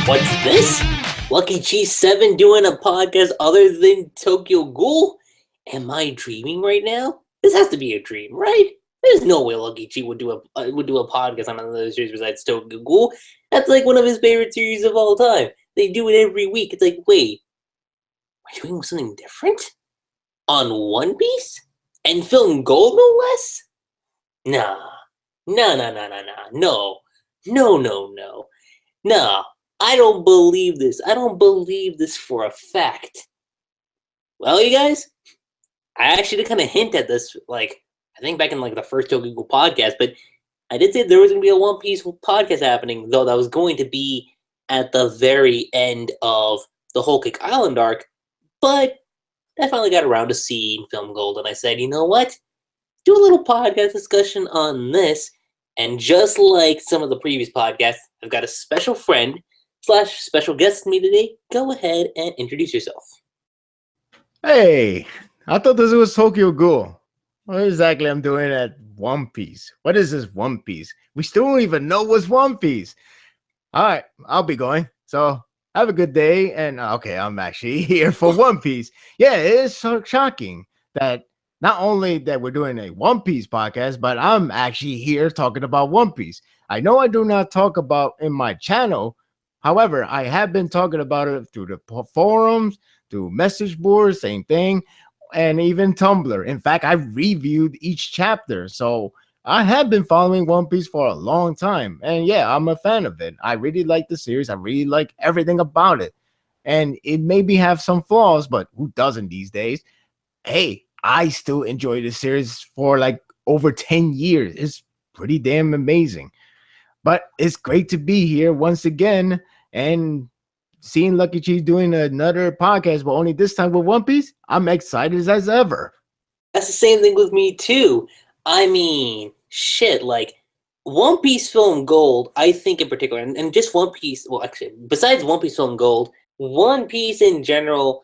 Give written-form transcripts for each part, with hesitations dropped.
What's this? Lucky Cheese 7 doing a podcast other than Tokyo Ghoul? Am I dreaming right now? This has to be a dream, right? There's no way Lucky Cheese would do a podcast on another series besides Tokyo Ghoul. That's like one of his favorite series of all time. They do it every week. It's like, wait, we're doing something different? On One Piece? And Film Gold, no less? Nah. No. I don't believe this. I don't believe this for a fact. Well, you guys, I actually did kind of hint at this, I think back in the first Tokyo Ghoul podcast, but I did say there was going to be a One Piece podcast happening, though that was going to be at the very end of the Whole Cake Island arc, but I finally got around to seeing Film Gold, and I said, you know what? Do a little podcast discussion on this, and just like some of the previous podcasts, I've got a special friend / special guest with me today. Go ahead and introduce yourself. Hey, I thought this was Tokyo Ghoul. What exactly I'm doing at One Piece? What is this One Piece? We still don't even know what's One Piece. All right, I'll be going. So have a good day. And okay, I'm actually here for One Piece. Yeah, it is so shocking that not only that we're doing a One Piece podcast, but I'm actually here talking about One Piece. I know I do not talk about in my channel. However, I have been talking about it through the forums, through message boards, same thing, and even Tumblr. In fact, I reviewed each chapter. So I have been following One Piece for a long time. And yeah, I'm a fan of it. I really like the series. I really like everything about it. And it maybe have some flaws, but who doesn't these days? Hey, I still enjoy the series for over 10 years. It's pretty damn amazing. But it's great to be here once again and seeing Lucky Cheese doing another podcast, but only this time with One Piece. I'm excited as ever. That's the same thing with me too. I mean, shit, One Piece Film Gold, I think in particular, and just One Piece, well, actually, besides One Piece Film Gold, One Piece in general,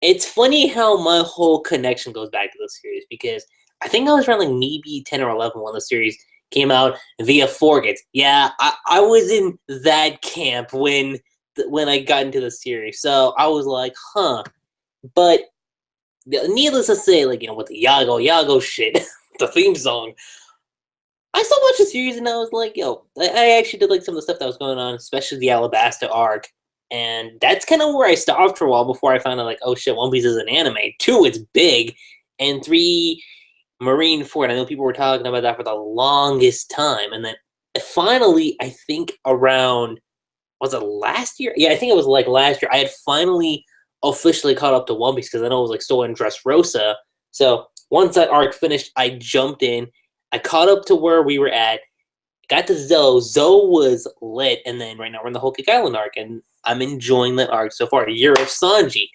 it's funny how my whole connection goes back to the series, because I think I was around maybe 10 or 11 when the series came out via Forgets. Yeah, I was in that camp when I got into the series, so I was like, huh. But needless to say, with the Yago shit, the theme song, I still watched the series and I was like, yo, I actually did some of the stuff that was going on, especially the Alabasta arc. And that's kind of where I stopped for a while before I found out, oh shit, One Piece is an anime. 2, it's big. And 3, Marineford. I know people were talking about that for the longest time. And then finally, I think around, was it last year? Yeah, I think it was last year. I had finally officially caught up to One Piece because I know it was still in Dressrosa. So once that arc finished, I jumped in. I caught up to where we were at. Got to Zoe. Zoe was lit. And then right now we're in the Whole Cake Island arc. And I'm enjoying that arc so far. Year of Sanji.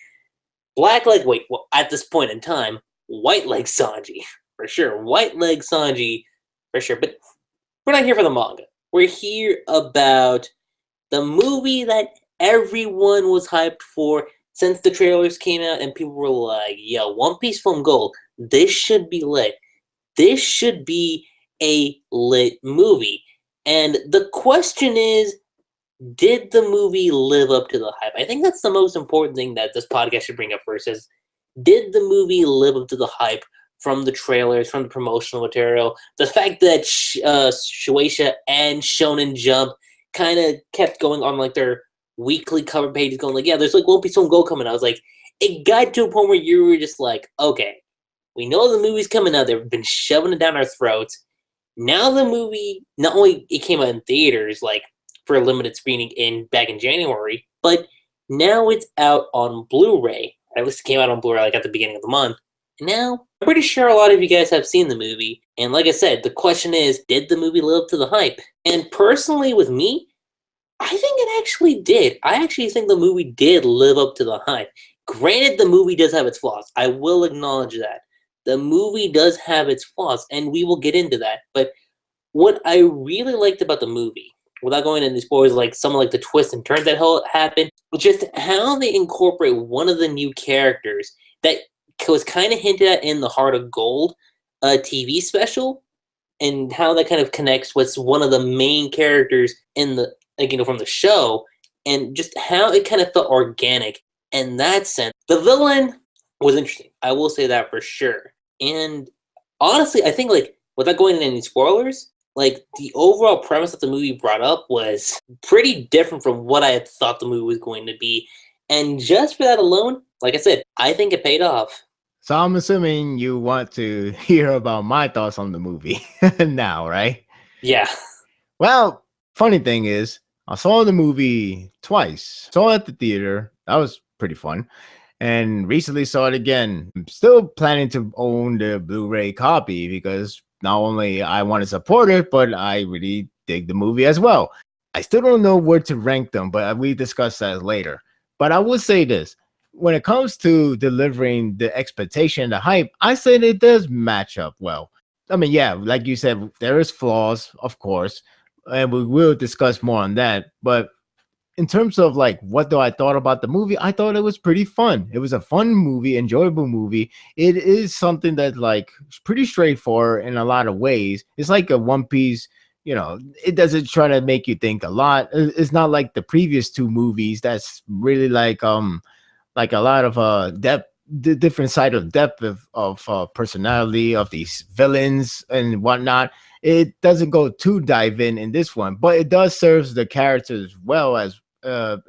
At this point in time, White Leg Sanji. For sure. White Leg Sanji. For sure. But we're not here for the manga. We're here about the movie that everyone was hyped for since the trailers came out. And people were like, yo, One Piece Film Gold. This should be lit. This should be a lit movie. And the question is, did the movie live up to the hype? I think that's the most important thing that this podcast should bring up first is, did the movie live up to the hype from the trailers, from the promotional material? The fact that Shueisha and Shonen Jump kind of kept going on their weekly cover pages going yeah, there's One Piece Film Gold coming out. I was it got to a point where you were just okay, we know the movie's coming out. They've been shoving it down our throats. Now the movie, not only it came out in theaters, for a limited screening back in January, but now it's out on Bluray. At least it came out on Bluray at the beginning of the month. And now, I'm pretty sure a lot of you guys have seen the movie. And like I said, the question is, did the movie live up to the hype? And personally, with me, I think it actually did. I actually think the movie did live up to the hype. Granted, the movie does have its flaws. I will acknowledge that. The movie does have its flaws, and we will get into that. But what I really liked about the movie, without going into spoilers, some of the twists and turns that happened, was just how they incorporate one of the new characters that was kind of hinted at in the Heart of Gold TV special, and how that kind of connects with one of the main characters in the from the show, and just how it kind of felt organic in that sense. The villain was interesting. I will say that for sure. And honestly, I think like without going into any spoilers, like the overall premise that the movie brought up was pretty different from what I had thought the movie was going to be. And just for that alone, like I said, I think it paid off. So I'm assuming you want to hear about my thoughts on the movie now, right? Yeah. Well, funny thing is, I saw the movie twice. Saw it at the theater. That was pretty fun. And recently saw it again. I'm still planning to own the Blu-ray copy because not only I want to support it, but I really dig the movie as well. I still don't know where to rank them, but we discuss that later. But I will say this. When it comes to delivering the expectation, the hype, I said it does match up well. I mean, yeah, like you said, there is flaws, of course, and we will discuss more on that. But in terms of like what do I thought about the movie, I thought it was pretty fun. It was a fun movie, enjoyable movie. It is something that like pretty straightforward in a lot of ways. It's like a One Piece, it doesn't try to make you think a lot. It's not like the previous two movies that's really like a lot of depth, the different side of depth of personality of these villains and whatnot. It doesn't go too dive in this one, but it does serve the characters well as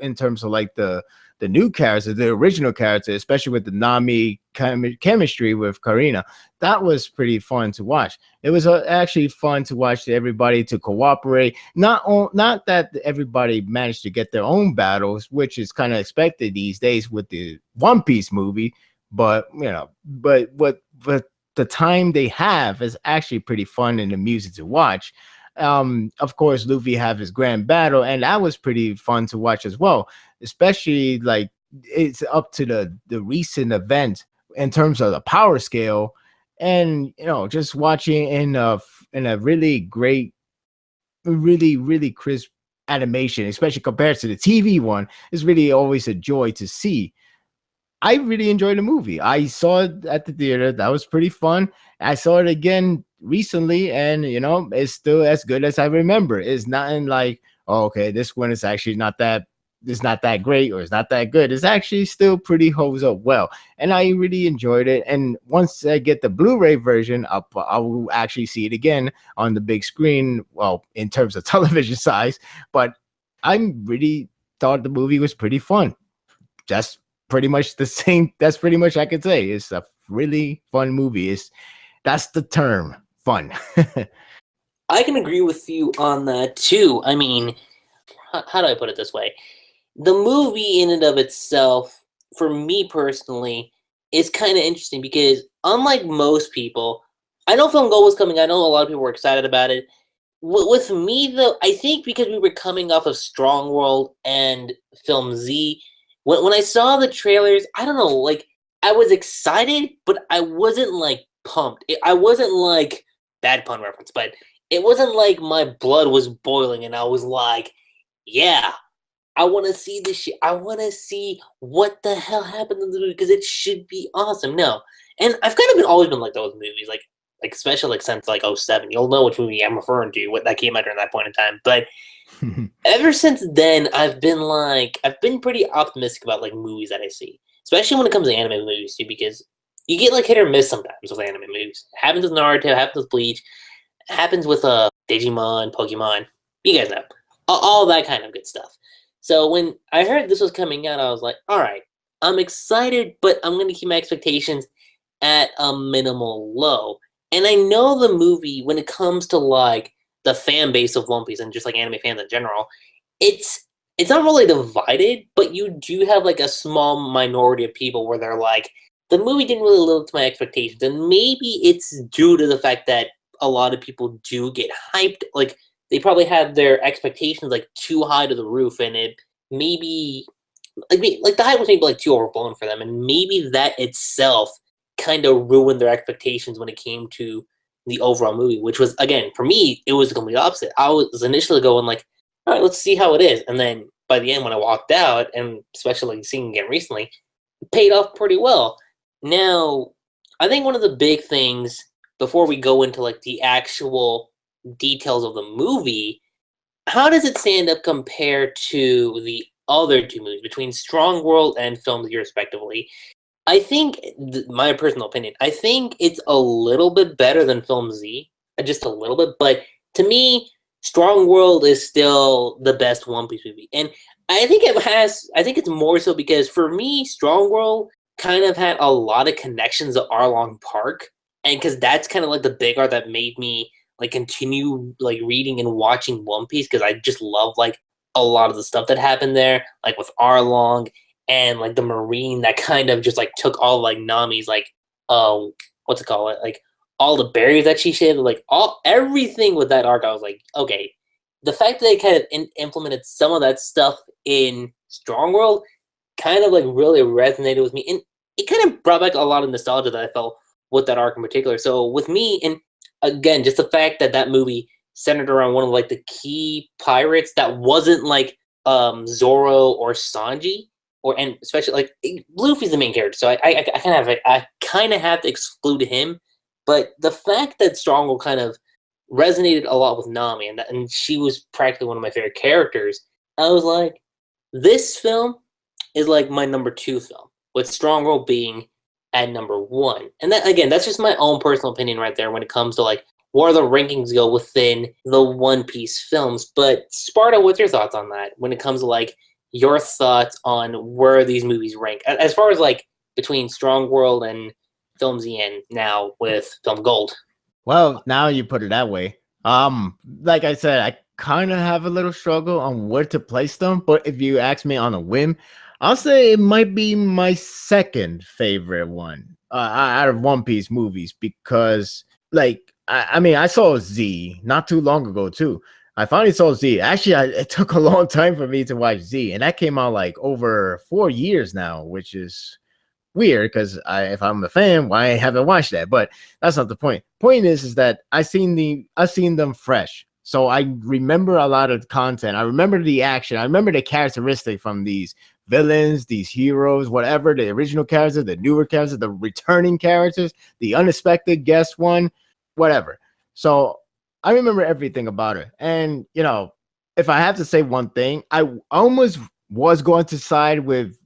in terms of like the new character, the original character, especially with the Nami chemistry with Karina. That was pretty fun to watch. It was actually fun to watch everybody to cooperate. Not that everybody managed to get their own battles, which is kind of expected these days with the One Piece movie. But but the time they have is actually pretty fun and amusing to watch. Of course, Luffy have his grand battle, and that was pretty fun to watch as well. Especially like it's up to the recent event in terms of the power scale, and just watching in a really great, really crisp animation, especially compared to the TV one, is really always a joy to see. I really enjoyed the movie. I saw it at the theater. That was pretty fun. I saw it again recently, and it's still as good as I remember. It's nothing like, oh, okay, this one is actually not that. It's not that great, or it's not that good. It's actually still pretty holds up well, and I really enjoyed it. And once I get the Blu-ray version up, I will actually see it again on the big screen. Well, in terms of television size, but I really thought the movie was pretty fun. Just pretty much the same. That's pretty much I could say. It's a really fun movie. That's the term, fun. I can agree with you on that too. I mean, how do I put it this way? The movie in and of itself, for me personally, is kind of interesting because unlike most people, I know Film Gold was coming. I know a lot of people were excited about it. With me, though, I think because we were coming off of Strong World and Film Z, when I saw the trailers, I don't know, like, I was excited, but I wasn't, like, pumped. I wasn't, like, bad pun reference, but it wasn't like my blood was boiling and I was like, yeah, I want to see this shit. I want to see what the hell happened in the movie because it should be awesome. No. And I've kind of always been like those movies, like especially like since like '07. You'll know which movie I'm referring to, what that came out during that point in time. But ever since then, I've been pretty optimistic about like movies that I see, especially when it comes to anime movies too, because you get like hit or miss sometimes with anime movies. It happens with Naruto, it happens with Bleach, it happens with Digimon, Pokemon. You guys know all that kind of good stuff. So when I heard this was coming out, I was like, all right, I'm excited, but I'm going to keep my expectations at a minimal low. And I know the movie, when it comes to like the fan base of One Piece and just like anime fans in general, it's not really divided, but you do have like a small minority of people where they're like, the movie didn't really live up to my expectations. And maybe it's due to the fact that a lot of people do get hyped. Like, they probably had their expectations like too high to the roof, and it maybe like the hype was maybe like too overblown for them, and maybe that itself kind of ruined their expectations when it came to the overall movie. Which was, again, for me, it was the complete opposite. I was initially going like, all right, let's see how it is, and then by the end when I walked out, and especially seeing it again recently, it paid off pretty well. Now, I think one of the big things before we go into like the actual details of the movie, how does it stand up compared to the other two movies, between Strong World and Film Z, respectively, I think, my personal opinion, I think it's a little bit better than Film Z, just a little bit. But to me, Strong World is still the best One Piece movie, and I think I think it's more so because for me, Strong World kind of had a lot of connections to Arlong Park, and because that's kind of like the big art that made me like continue like reading and watching One Piece because I just love like a lot of the stuff that happened there, like with Arlong and like the Marine that kind of just like took all like Nami's like what's it called, like all the berries that she shaved, like all everything with that arc. I was like, okay, the fact that they kind of implemented some of that stuff in Strong World kind of like really resonated with me, and it kind of brought back a lot of nostalgia that I felt with that arc in particular. So with me, and again, just the fact that that movie centered around one of like the key pirates that wasn't like Zoro or Sanji, or and especially like Luffy's the main character, so I kind of have to exclude him. But the fact that Strong kind of resonated a lot with Nami, and she was practically one of my favorite characters, I was like, this film is like my number 2 film, with Strong being at number 1. And that, again, that's just my own personal opinion right there when it comes to like where the rankings go within the One Piece films. But Sparta, what's your thoughts on that when it comes to like your thoughts on where these movies rank as far as like between Strong World and Film Z and now with Film Gold? Well, now you put it that way. Like I said, I kind of have a little struggle on where to place them, but if you ask me on a whim, I'll say it might be my second favorite one out of One Piece movies because, like, I mean, I saw Z not too long ago too. I finally saw Z. Actually, it took a long time for me to watch Z, and that came out like over 4 years now, which is weird because if I'm a fan, why haven't watched that? But that's not the point. Point is that I've seen them fresh, so I remember a lot of the content. I remember the action. I remember the characteristic from these villains, these heroes, whatever, the original characters, the newer characters, the returning characters, the unexpected guest one, whatever. So I remember everything about it. And you know, if I have to say one thing, I almost was going to side with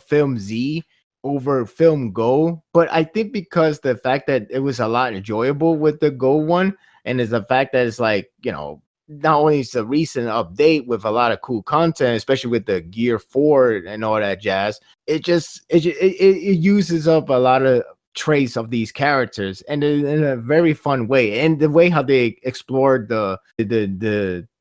Film Z over Film Go, but I think because the fact that it was a lot enjoyable with the Go one, and is the fact that it's like, you know, not only is a recent update with a lot of cool content, especially with the Gear 4 and all that jazz, it uses up a lot of traits of these characters and in a very fun way. And the way how they explored the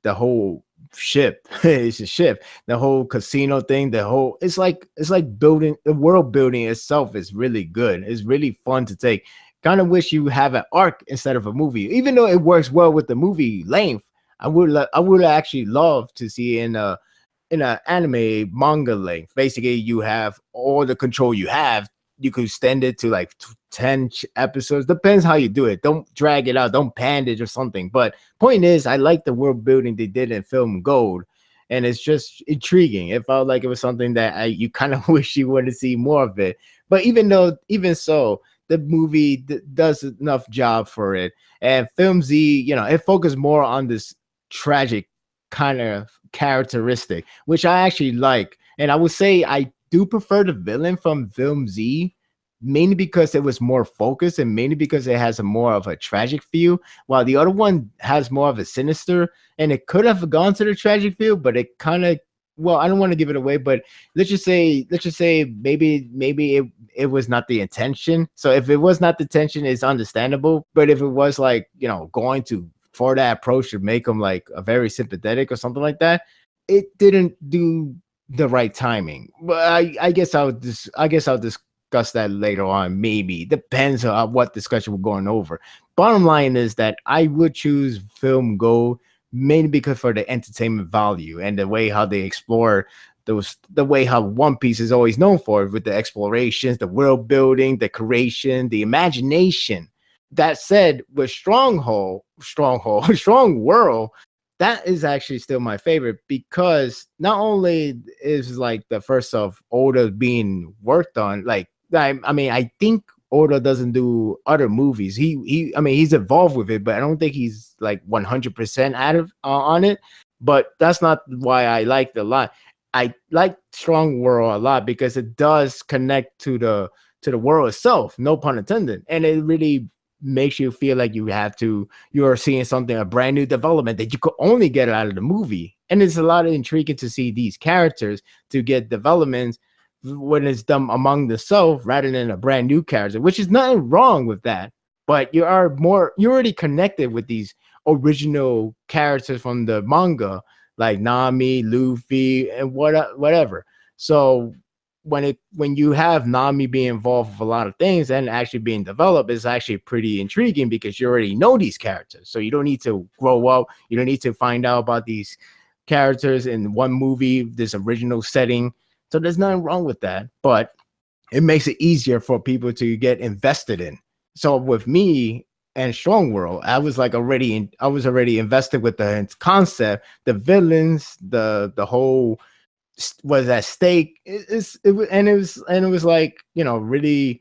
whole ship it's a ship, the whole casino thing, it's like building the world building itself is really good. It's really fun to take. Kind of wish you have an arc instead of a movie, even though it works well with the movie length. I would actually love to see in a anime manga length. Basically, you have all the control you have. You could extend it to like 10 episodes. Depends how you do it. Don't drag it out. Don't bandage or something. But point is, I like the world building they did in Film Gold, and it's just intriguing. It felt like it was something that you kind of wish you would see more of it. But even so, the movie does enough job for it. And Film Z, you know, it focused more on this tragic kind of characteristic, which I actually like. And I would say I do prefer the villain from Film Z, mainly because it was more focused and mainly because it has more of a tragic feel, while the other one has more of a sinister, and it could have gone to the tragic feel, but it kind of, well, I don't want to give it away, but let's just say maybe it was not the intention. So if it was not the intention, it's understandable. But if it was like, you know, going to for that approach to make him like a very sympathetic or something like that, it didn't do the right timing. But I guess I'll discuss that later on. Maybe depends on what discussion we're going over. Bottom line is that I would choose Film Go mainly because for the entertainment value and the way how they explore the way how One Piece is always known for, with the explorations, the world building, the creation, the imagination. That said, with Strong World, that is actually still my favorite because not only is like the first of Oda being worked on, like I mean, I think Oda doesn't do other movies. I mean, he's involved with it, but I don't think he's like 100% out of on it. But that's not why I liked it a lot. I like Strong World a lot because it does connect to the world itself, no pun intended, and it really makes you feel like you are seeing something, a brand new development that you could only get out of the movie. And it's a lot of intriguing to see these characters to get developments when it's done among the self rather than a brand new character, which is nothing wrong with that. But you're already connected with these original characters from the manga, like Nami, Luffy, and whatever. So when you have Nami being involved with a lot of things and actually being developed, it's actually pretty intriguing because you already know these characters. So you don't need to grow up. You don't need to find out about these characters in one movie, this original setting. So there's nothing wrong with that, but it makes it easier for people to get invested in. So with me and Strong World, I was already invested with the concept, the villains, the whole was at stake. It was like, really,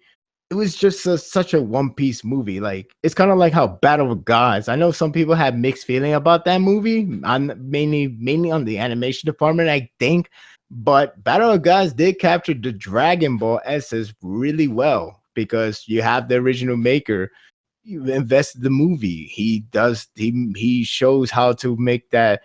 it was just such a One Piece movie. Like, it's kind of like how Battle of Gods. I know some people have mixed feeling about that movie. I'm mainly on the animation department, I think. But Battle of Gods did capture the Dragon Ball essence really well because you have the original maker. You invested the movie. He shows how to make that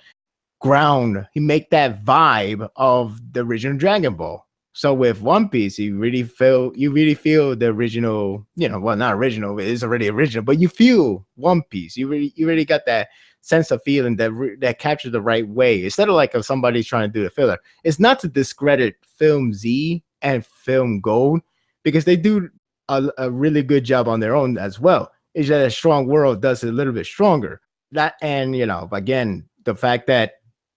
vibe of the original Dragon Ball. So with One Piece, you really feel the original, well, not original, it is already original, but you feel One Piece. You really got that sense of feeling that captured the right way. Instead of like if somebody's trying to do the filler, it's not to discredit Film Z and Film Gold because they do a really good job on their own as well. It's just a Strong World does it a little bit stronger. That, and again, the fact that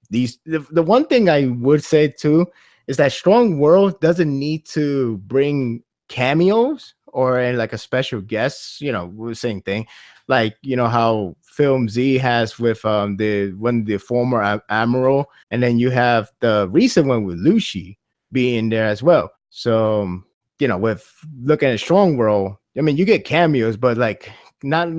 the one thing I would say too is that Strong World doesn't need to bring cameos or like a special guest, same thing. Like, how Film Z has with the former admiral, and then you have the recent one with Lucy being there as well. So, with looking at Strong World, I mean, you get cameos, but like not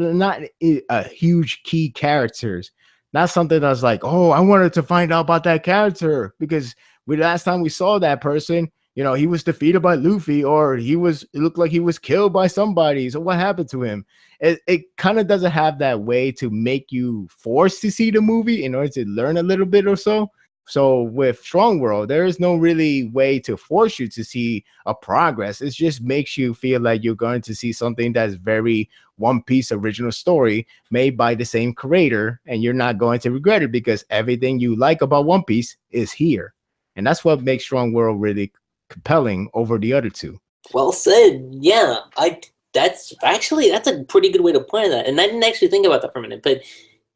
a huge key characters. Not something that's like, oh, I wanted to find out about that character because last time we saw that person, he was defeated by Luffy or it looked like he was killed by somebody. So what happened to him? It kind of doesn't have that way to make you forced to see the movie in order to learn a little bit or so. So with Strong World, there is no really way to force you to see a progress. It just makes you feel like you're going to see something that's very One Piece original story made by the same creator, and you're not going to regret it because everything you like about One Piece is here. And that's what makes Strong World really compelling over the other two. Well said. Yeah, that's a pretty good way to point that. And I didn't actually think about that for a minute, but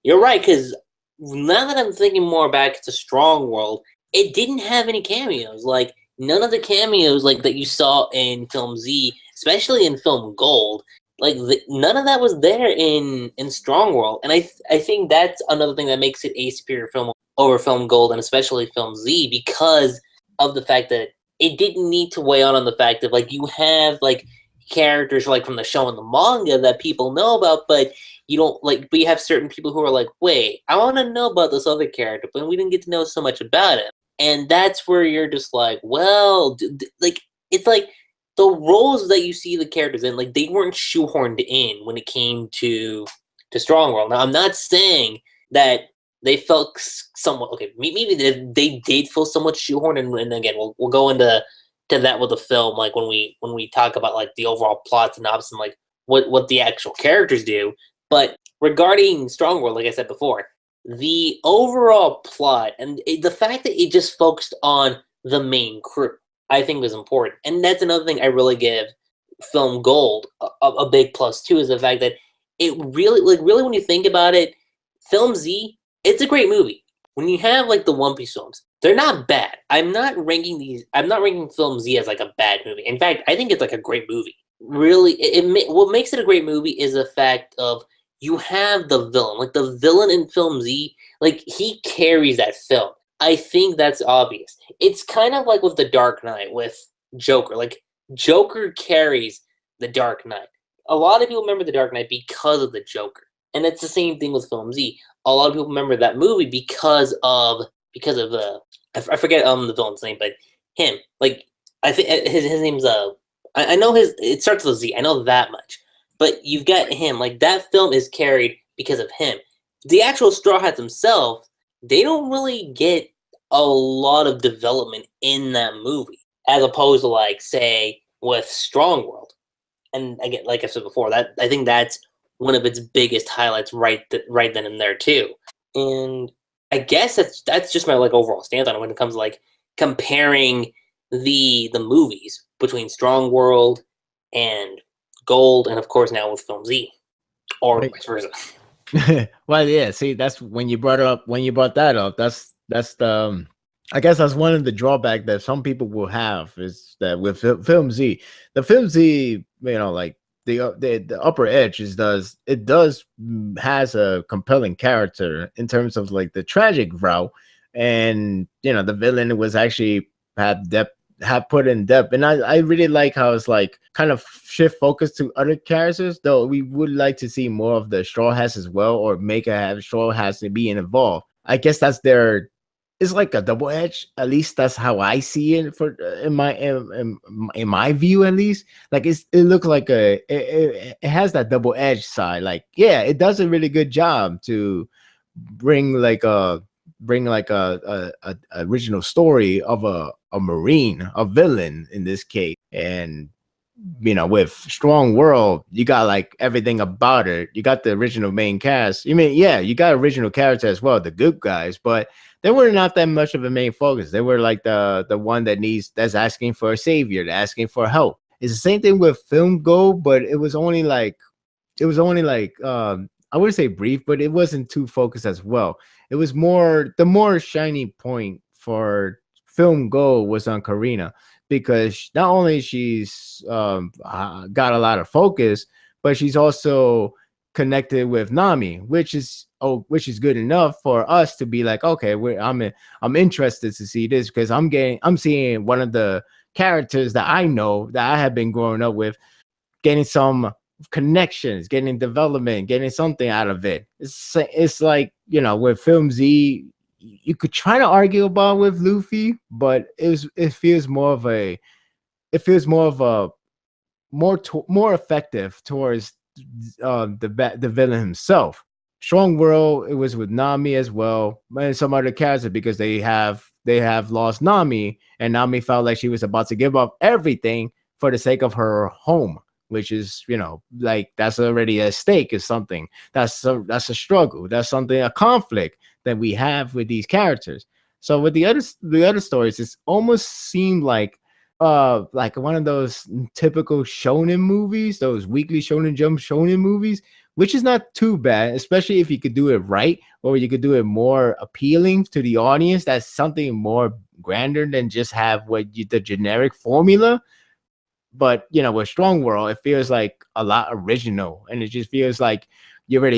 you're right, because now that I'm thinking more back to Strong World, it didn't have any cameos. Like, none of the cameos like that you saw in Film Z, especially in Film Gold, like none of that was there in Strong World. And I think that's another thing that makes it a superior film over Film Gold and especially Film Z, because of the fact that it didn't need to weigh on the fact that like you have like characters like from the show and the manga that people know about, but you don't like, but you have certain people who are like, wait, I want to know about this other character, but we didn't get to know so much about him. And that's where you're just like, well, like, it's like the roles that you see the characters in, like, they weren't shoehorned in when it came to Strong World. Now, I'm not saying that they felt somewhat, okay, maybe they did feel somewhat shoehorned, and again, we'll go into that with the film, like, when we talk about, like, the overall plot synopsis and, like, what the actual characters do. But regarding Strong World, like I said before, the overall plot and the fact that it just focused on the main crew, I think was important. And that's another thing I really give Film Gold a big plus too, is the fact that it really, like, really when you think about it, Film Z, it's a great movie. When you have like the One Piece films, they're not bad. I'm not ranking Film Z as like a bad movie. In fact, I think it's like a great movie. Really, what makes it a great movie is the fact of you have the villain. Like, the villain in Film Z, like, he carries that film. I think that's obvious. It's kind of like with The Dark Knight with Joker. Like, Joker carries The Dark Knight. A lot of people remember The Dark Knight because of the Joker. And it's the same thing with Film Z. A lot of people remember that movie because of I forget the villain's name, but him. Like I think his name's I know his it starts with a Z. I know that much. But you've got him. Like that film is carried because of him. The actual Straw Hats themselves, they don't really get a lot of development in that movie, as opposed to like say with Strong World. And again, like I said before, that I think that's one of its biggest highlights right then and there too. And I guess that's just my like overall stance on it when it comes to like comparing the movies between Strong World and Gold, and of course now with Film Z, or Right. vice versa. Well, yeah. See, that's when you brought it up. When you brought that up, that's the. I guess that's one of the drawback that some people will have is that with Film Z, the Film Z, like the upper edge does has a compelling character in terms of like the tragic route, and the villain was actually had depth have put in depth, and I really like how it's like kind of shift focus to other characters, though we would like to see more of the Straw Hats as well, or make a have Straw Hats to be involved. I guess that's their it's like a double edge. At least that's how I see it for in my view, at least. Like it looks like it has that double edge side. Like yeah, it does a really good job to bring like a original story of a marine, a villain in this case. And with Strong World, you got like everything about it. You got the original main cast. You got original characters as well, the good guys, but they were not that much of a main focus. They were like the one that's asking for a savior, asking for help. It's the same thing with Film Go, but it was only like I wouldn't say brief, but it wasn't too focused as well. It was the more shiny point for Film Go was on Karina, because not only she's got a lot of focus, but she's also connected with Nami, which is good enough for us to be like, okay, I'm interested to see this, because I'm seeing one of the characters that I know that I have been growing up with getting some connections, getting development, getting something out of it. It's like, with Film Z, you could try to argue about with Luffy, but it feels more of a more effective towards the villain himself. Strong World, it was with Nami as well, and some other characters, because they have lost Nami, and Nami felt like she was about to give up everything for the sake of her home, which is, like that's already a stake, is something that's a struggle, that's something, a conflict that we have with these characters. So with the other stories, it's almost seemed like one of those typical shonen movies, those weekly Shonen Jump shonen movies, which is not too bad, especially if you could do it right, or you could do it more appealing to the audience. That's something more grander than just have the generic formula. But with Strong World, it feels like a lot original, and it just feels like you're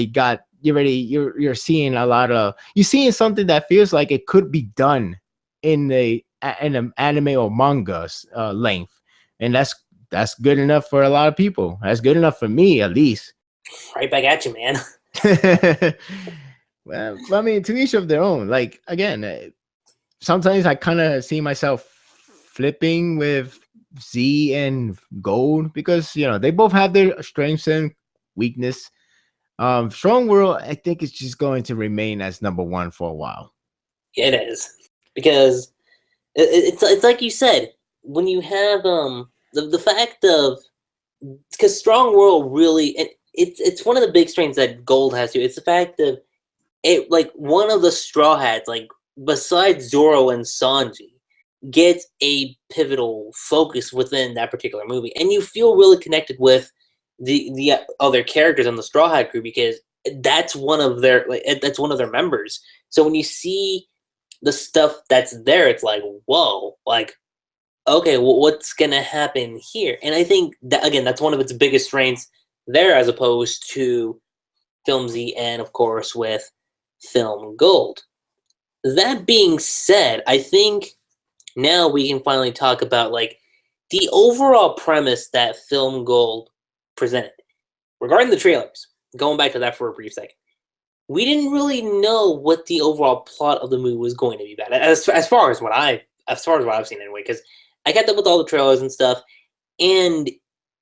seeing you're seeing something that feels like it could be done in an anime or manga length, and that's good enough for a lot of people. That's good enough for me, at least. Right back at you, man. Well, I mean, to each of their own. Like again, sometimes I kind of see myself flipping with Z and Gold, because they both have their strengths and weakness. Strong World, I think, is just going to remain as number one for a while. It is, because it's like you said, when you have the fact of, because Strong World really, it's one of the big strengths that Gold has too. It's the fact of it, like one of the Straw Hats, like besides Zoro and Sanji, gets a pivotal focus within that particular movie, and you feel really connected with the other characters on the Straw Hat crew, because that's one of their members. So when you see the stuff that's there, it's like, whoa, like, okay, well, what's gonna happen here? And I think that, again, that's one of its biggest strengths there, as opposed to Film Z and of course with Film Gold. That being said, I think now we can finally talk about like the overall premise that Film Gold presented regarding the trailers. Going back to that for a brief second, we didn't really know what the overall plot of the movie was going to be about. As far as what I've seen anyway, because I kept up with all the trailers and stuff, and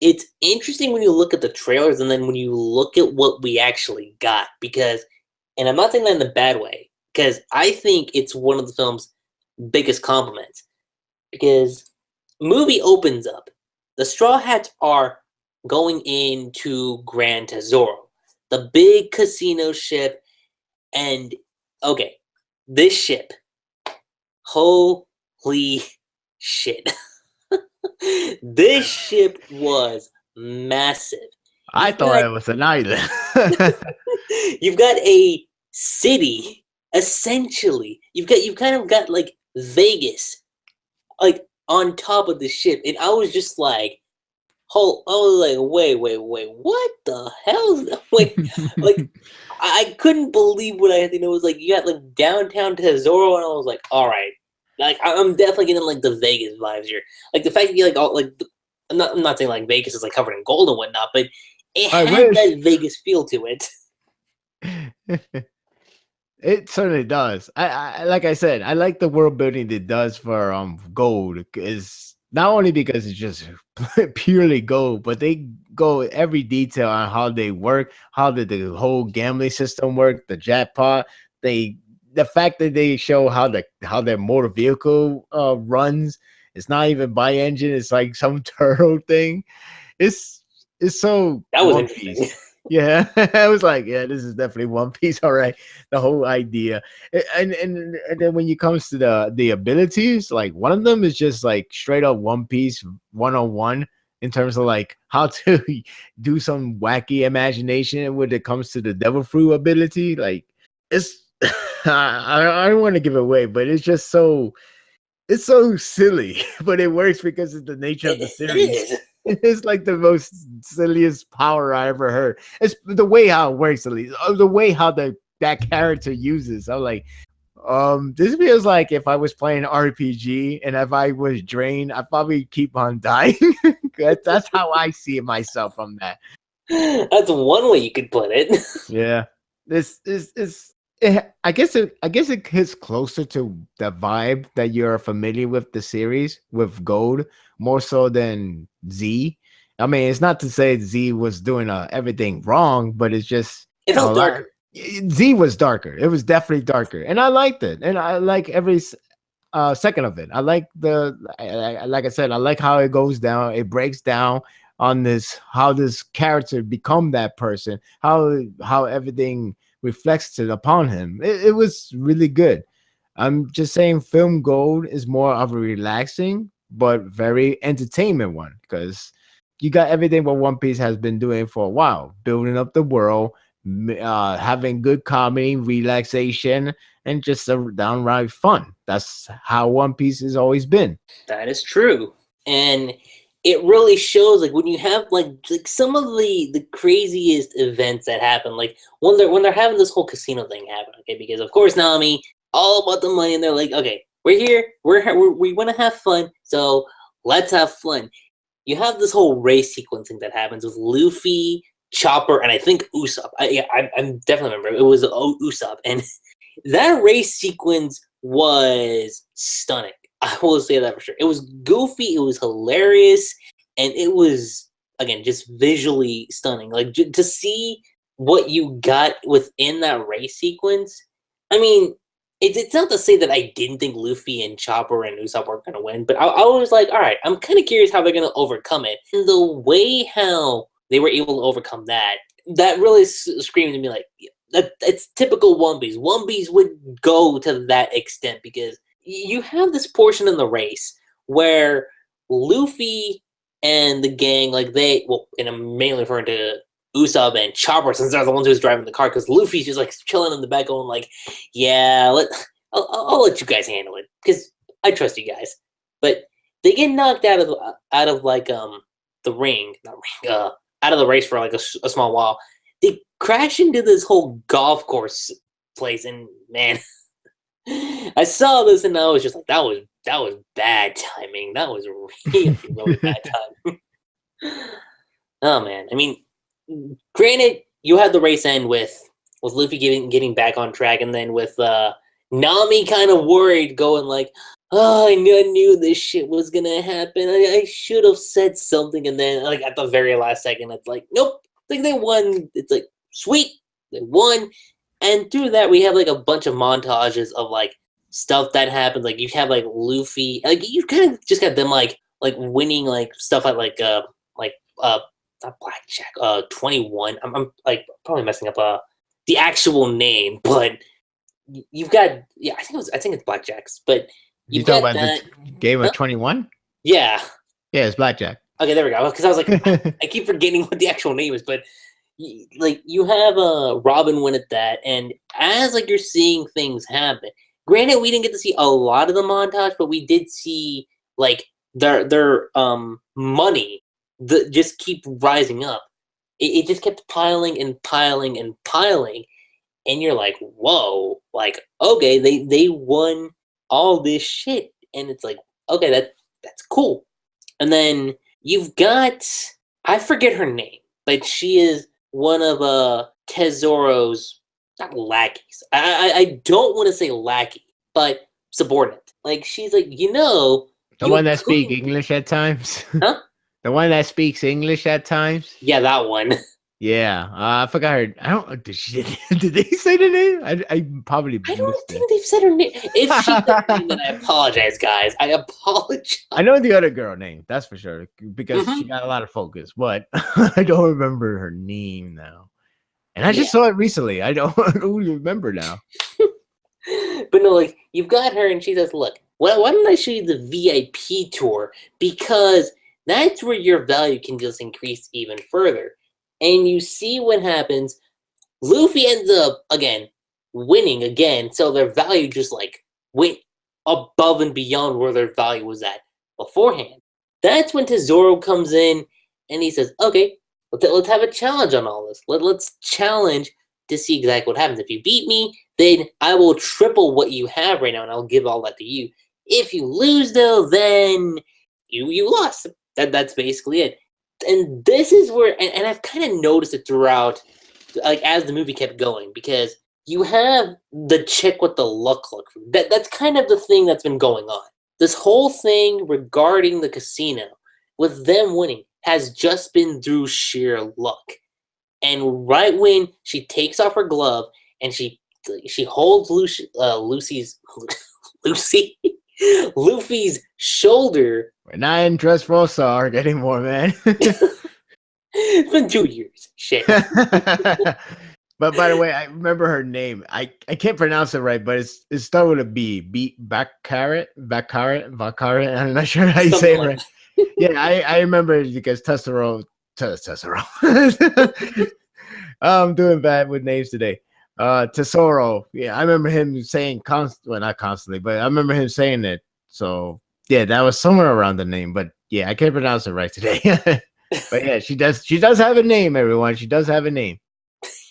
it's interesting when you look at the trailers and then when you look at what we actually got, because, and I'm not saying that in a bad way, because I think it's one of the film's biggest compliments, because movie opens up, the Straw Hats are going into Gran Tessoro, the big casino ship, and okay, this ship, holy shit. This ship was massive. I thought it was an island. You've got a city, essentially. You've kind of got like Vegas, like on top of the ship, and I was just like, I was like, wait, what the hell? Wait, like I couldn't believe what I had. It was like you got like downtown Tesoro, and I was like, all right, like I'm definitely getting like the Vegas vibes here. Like the fact that you like all like, I'm not saying like Vegas is like covered in gold and whatnot, but it had that Vegas feel to it. It certainly does. I like I said, I like the world building it does for gold, is not only because it's just purely gold, but they go every detail on how they work, how did the whole gambling system work, the jackpot. The fact that they show how their motor vehicle runs. It's not even by engine, it's like some turtle thing. It's so that was interesting. Yeah, I was like, yeah, this is definitely One Piece. All right, the whole idea, and then when it comes to the abilities, like one of them is just like straight up One Piece 101 in terms of like how to do some wacky imagination when it comes to the Devil Fruit ability. Like it's, I don't want to give it away, but it's just so silly, but it works because of the nature of the series. It's like the most silliest power I ever heard. It's the way how it works, at least. The way how that character uses. I'm like, this feels like if I was playing RPG and if I was drained, I'd probably keep on dying. That's how I see myself from that. That's one way you could put it. Yeah. This is I guess it hits closer to the vibe that you're familiar with the series with Gold more so than Z. I mean, it's not to say Z was doing everything wrong, but it's just it felt darker. Z was darker. It was definitely darker, and I liked it, and I like every second of it. I like like I said, I like how it goes down. It breaks down on this how this character become that person, how everything reflects it upon him. It was really good. I'm just saying film Gold is more of a relaxing but very entertainment one, because you got everything what One Piece has been doing for a while, building up the world, having good comedy, relaxation, and just a downright fun. That's how One Piece has always been. That is true. And it really shows, like, when you have like some of the craziest events that happen, like when they're having this whole casino thing happen, okay, because of course Nami all about the money, and they're like, okay, we're here, we want to have fun, so let's have fun. You have this whole race sequencing that happens with Luffy, Chopper, and I think Usopp. I definitely remember it was Usopp, and that race sequence was stunning. I will say that for sure. It was goofy, it was hilarious, and it was, again, just visually stunning. Like, to see what you got within that race sequence, I mean, it's not to say that I didn't think Luffy and Chopper and Usopp were going to win, but I was like, all right, I'm kind of curious how they're going to overcome it. And the way how they were able to overcome that really screamed to me like, it's typical One Piece. One Piece would go to that extent, because you have this portion in the race where Luffy and the gang, like and I'm mainly referring to Usopp and Chopper, since they're the ones who's driving the car, because Luffy's just like chilling in the back going like, yeah, I'll let you guys handle it, because I trust you guys. But they get knocked out of like the ring, out of the race for like a small while. They crash into this whole golf course place, and man, I saw this and I was just like, that was bad timing. That was really bad timing. Oh man, I mean, granted, you had the race end with with Luffy getting back on track, and then with Nami kind of worried, going like, "Oh, I knew this shit was gonna happen. I should have said something." And then, like at the very last second, it's like, "Nope, I think they won." It's like, sweet, they won. And through that, we have like a bunch of montages of like stuff that happens. Like you have like Luffy, like you kind of just got them like winning like stuff like not blackjack, 21. I'm like probably messing up the actual name, but you've got I think it's blackjacks, but you talk about that, the game of 21? Yeah, it's blackjack. Okay, there we go. Because I was like, I keep forgetting what the actual name is, but like you have Robin win at that, and as like you're seeing things happen. Granted, we didn't get to see a lot of the montage, but we did see like their money just keep rising up. It just kept piling and piling and piling, and you're like, whoa, like okay, they won all this shit, and it's like, okay, that's cool. And then you've got, I forget her name, but she is one of Tesoro's, not lackeys. I don't want to say lackey, but subordinate. Like she's like, the one that speaks English at times. Huh? The one that speaks English at times. Yeah, that one. Yeah, I forgot her. I don't. Did they say the name? I probably. I don't think they've said her name. If she said her name, then I apologize, guys. I apologize. I know the other girl name, that's for sure, because she got a lot of focus, but I don't remember her name now. And I just saw it recently. I don't remember now. But no, like you've got her, and she says, "Look, why don't I show you the VIP tour? Because that's where your value can just increase even further." And you see what happens. Luffy ends up, again, winning again. So their value just, like, went above and beyond where their value was at beforehand. That's when Tesoro comes in, and he says, okay, let's have a challenge on all this. Let's challenge to see exactly what happens. If you beat me, then I will triple what you have right now, and I'll give all that to you. If you lose, though, then you lost. That's basically it. And this is where, and I've kind of noticed it throughout, like as the movie kept going, because you have the chick with the look. That's kind of the thing that's been going on. This whole thing regarding the casino, with them winning, has just been through sheer luck. And right when she takes off her glove and she holds Lucy's Luffy's shoulder. We're not in Dressrosa anymore, man. It's been 2 years. Shit. But by the way, I remember her name. I can't pronounce it right, but it started with a B. Baccarat. I'm not sure how you say it right. Yeah, I remember it because Tessero. I'm doing bad with names today. Tesoro. Yeah, I remember him saying not constantly, but I remember him saying it. So yeah, that was somewhere around the name, but yeah, I can't pronounce it right today. But yeah, she does have a name, everyone. She does have a name.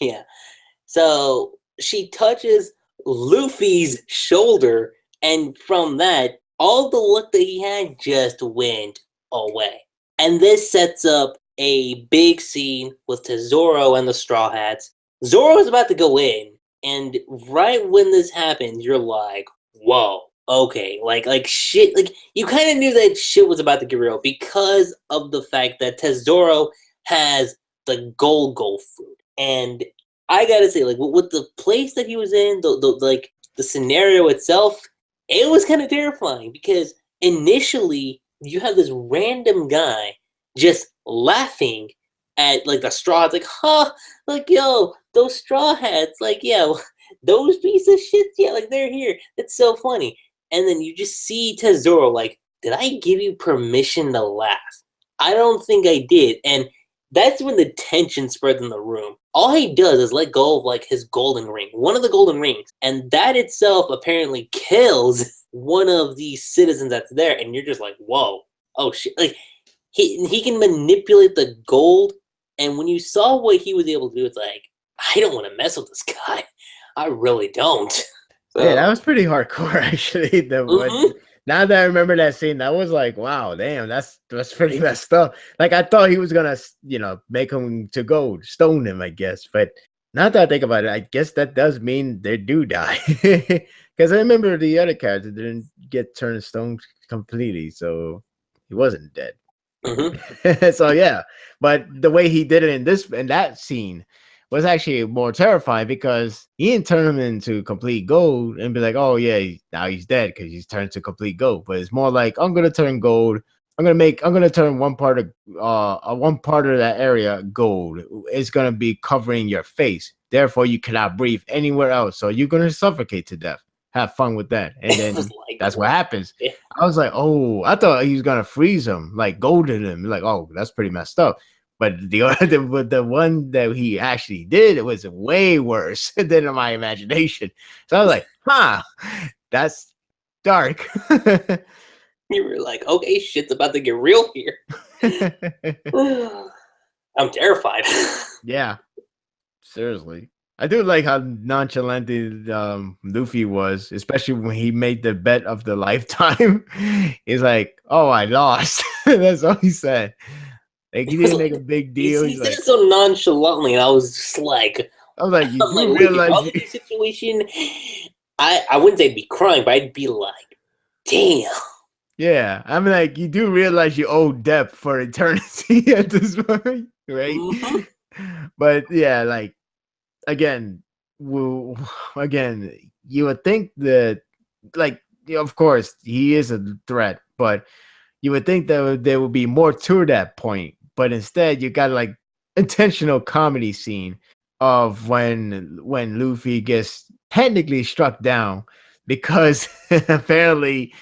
Yeah. So she touches Luffy's shoulder, and from that, all the luck that he had just went away. And this sets up a big scene with Tesoro and the Straw Hats. Zoro is about to go in, and right when this happens, you're like, whoa, okay, like shit, like you kind of knew that shit was about to get real because of the fact that Tesoro has the gold fruit. And I gotta say, like, with the place that he was in, the scenario itself, it was kind of terrifying because initially you have this random guy just laughing at like the straw hats, like, huh, like, yo, those straw hats, like, yeah, those pieces of shit, yeah, like they're here. It's so funny. And then you just see Tesoro, like, did I give you permission to laugh? I don't think I did. And that's when the tension spreads in the room. All he does is let go of like his golden ring, one of the golden rings, and that itself apparently kills one of these citizens that's there. And you're just like, whoa, oh shit! Like he can manipulate the gold, and when you saw what he was able to do, it's like, I don't want to mess with this guy. I really don't. So, yeah, that was pretty hardcore actually. Now that I remember that scene, that was like, wow, damn, that's pretty messed up. Like I thought he was gonna, make him to go stone him, I guess. But Now that I think about it, I guess that does mean they do die. Because I remember the other character didn't get turned to stone completely, so he wasn't dead. So yeah, but the way he did it in that scene was actually more terrifying because he didn't turn him into complete gold and be like, oh yeah, now he's dead because he's turned to complete gold. But it's more like I'm gonna turn gold. I'm gonna turn one part of that area gold. It's gonna be covering your face. Therefore, you cannot breathe anywhere else. So you're gonna suffocate to death. Have fun with that. And then Like, that's what happens. yeah. I was like, oh, I thought he was gonna freeze him, like golden him. Like, oh, that's pretty messed up. But the one that he actually did, it was way worse than in my imagination. So I was like, huh, that's dark. You were like, okay, shit's about to get real here. I'm terrified. Yeah, seriously. I do like how nonchalant Luffy was, especially when he made the bet of the lifetime. He's like, "Oh, I lost." That's all he said. Like he didn't make a big deal. He said it so nonchalantly, and I was just like, I was like, you I'm do like, realize if I was in this situation, I wouldn't say I'd be crying, but I'd be like, damn. Yeah, I'm like, you do realize you owe debt for eternity at this point, right? Mm-hmm. But yeah, like again, again, you would think that, like, of course, he is a threat, but you would think that there would be more to that point. But instead, you got like intentional comedy scene of when Luffy gets technically struck down because apparently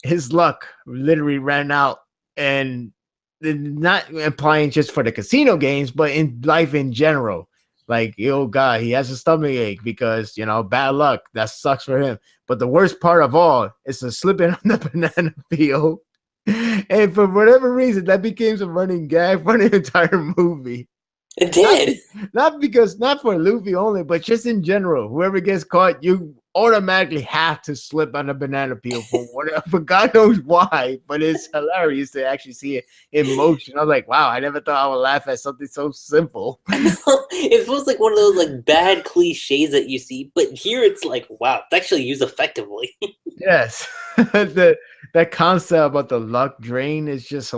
his luck literally ran out, and not implying just for the casino games, but in life in general. Like, oh god, he has a stomach ache because bad luck. That sucks for him. But the worst part of all is the slipping on the banana peel. And for whatever reason, that became a running gag for the entire movie. It did. Not for Luffy only, but just in general. Whoever gets caught, you automatically have to slip on a banana peel for whatever. For God knows why, but it's hilarious to actually see it in motion. I was like, wow, I never thought I would laugh at something so simple. It feels like one of those like bad cliches that you see, but here it's like, wow, it's actually used effectively. Yes, that concept about the luck drain is just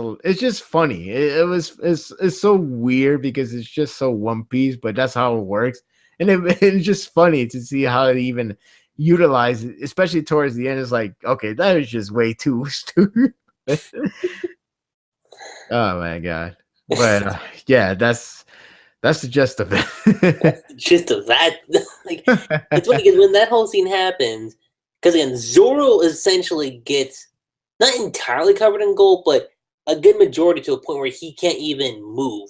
funny. It's so weird because it's just so One Piece, but that's how it works, and it's just funny to see how it even utilize it, especially towards the end. It's like, okay, that is just way too stupid. Oh my god! But yeah, that's the gist of it. That's the gist of that. Like, it's funny because when that whole scene happens, because again, Zoro essentially gets not entirely covered in gold, but a good majority to a point where he can't even move.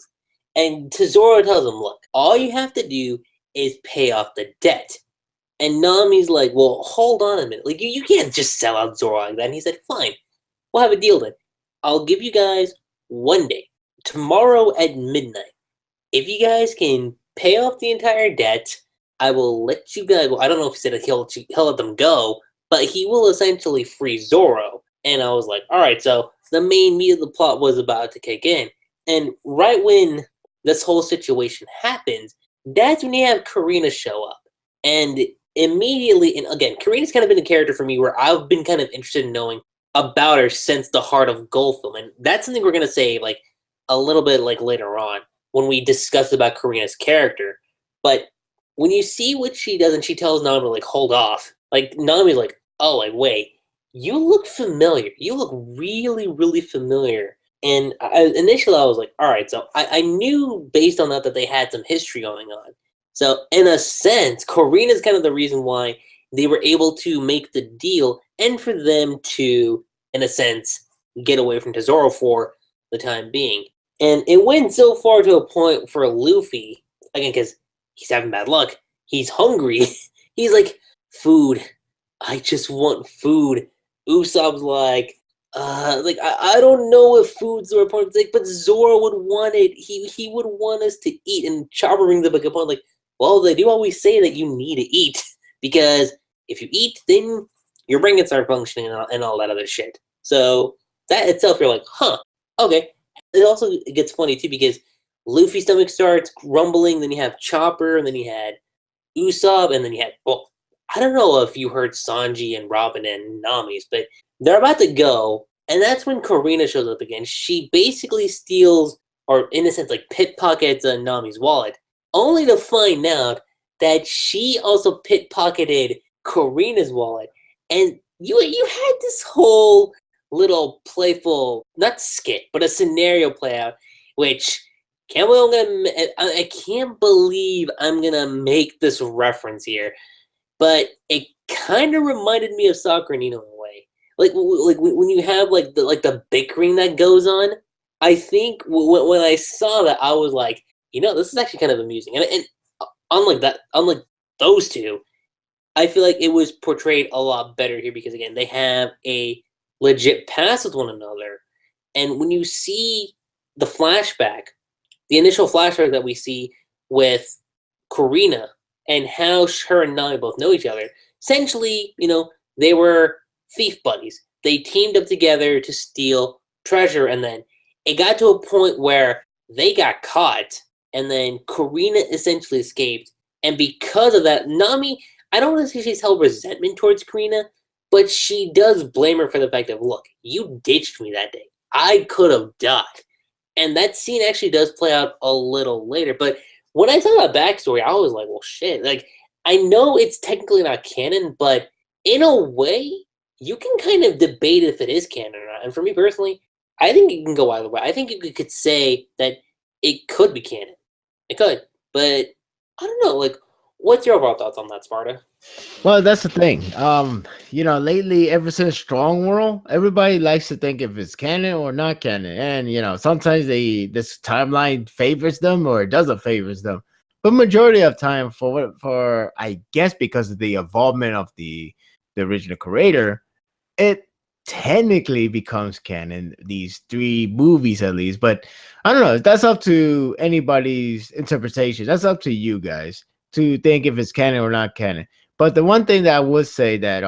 And Zoro tells him, look, all you have to do is pay off the debt. And Nami's like, well, hold on a minute. Like, you can't just sell out Zoro like that. And he said, fine, we'll have a deal then. I'll give you guys one day, tomorrow at midnight. If you guys can pay off the entire debt, I will let you guys. Well, I don't know if he said he'll let them go, but he will essentially free Zoro. And I was like, all right, so the main meat of the plot was about to kick in. And right when this whole situation happens, that's when you have Karina show up. And immediately, and again, Karina's kind of been a character for me where I've been kind of interested in knowing about her since the Heart of Gold film. And that's something we're going to say like a little bit like later on when we discuss about Karina's character. But when you see what she does and she tells Nami, like, hold off, like, Nami's like, oh, like, wait, you look familiar. You look really, really familiar. And initially I was like, all right, so I knew based on that they had some history going on. So in a sense, Karina's kind of the reason why they were able to make the deal and for them to, in a sense, get away from Tesoro for the time being. And it went so far to a point for Luffy, again, because he's having bad luck. He's hungry. He's like, food. I just want food. Usopp's like I don't know if food's the right point, like, but Zoro would want it. He would want us to eat. And Chopper brings up a good point, like, well, they do always say that you need to eat because if you eat, then your brain can start functioning and all that other shit. So that itself, you're like, huh, okay. It also gets funny too because Luffy's stomach starts rumbling, then you have Chopper, and then you had Usopp, and then you had, well, I don't know if you heard Sanji and Robin and Nami's, but they're about to go, and that's when Karina shows up again. She basically steals, or in a sense, like pickpockets Nami's wallet, only to find out that she also pickpocketed Karina's wallet. And you had this whole little playful, not skit, but a scenario play out, which I can't believe I'm gonna make this reference here, but it kind of reminded me of Soccer Nino in a way. Like when you have like the bickering that goes on. I think when I saw that, I was like, this is actually kind of amusing. And unlike those two, I feel like it was portrayed a lot better here because again, they have a legit past with one another, and when you see the flashback, the initial flashback that we see with Karina and how her and Nami both know each other. Essentially, they were thief buddies. They teamed up together to steal treasure, and then it got to a point where they got caught, and then Karina essentially escaped. And because of that, Nami, I don't want to say she's held resentment towards Karina, but she does blame her for the fact of, look, you ditched me that day. I could have died. And that scene actually does play out a little later. But when I saw that backstory, I was like, well, shit. Like, I know it's technically not canon, but in a way, you can kind of debate if it is canon or not. And for me personally, I think it can go either way. I think you could say that it could be canon. It could. But I don't know. Like, what's your overall thoughts on that, Sparta? Well, that's the thing. Lately, ever since Strong World, everybody likes to think if it's canon or not canon. And sometimes this timeline favors them or it doesn't favors them. But majority of time for I guess because of the involvement of the original creator, it technically becomes canon, these 3 movies at least. But I don't know, that's up to anybody's interpretation. That's up to you guys to think if it's canon or not canon. But the one thing that I would say that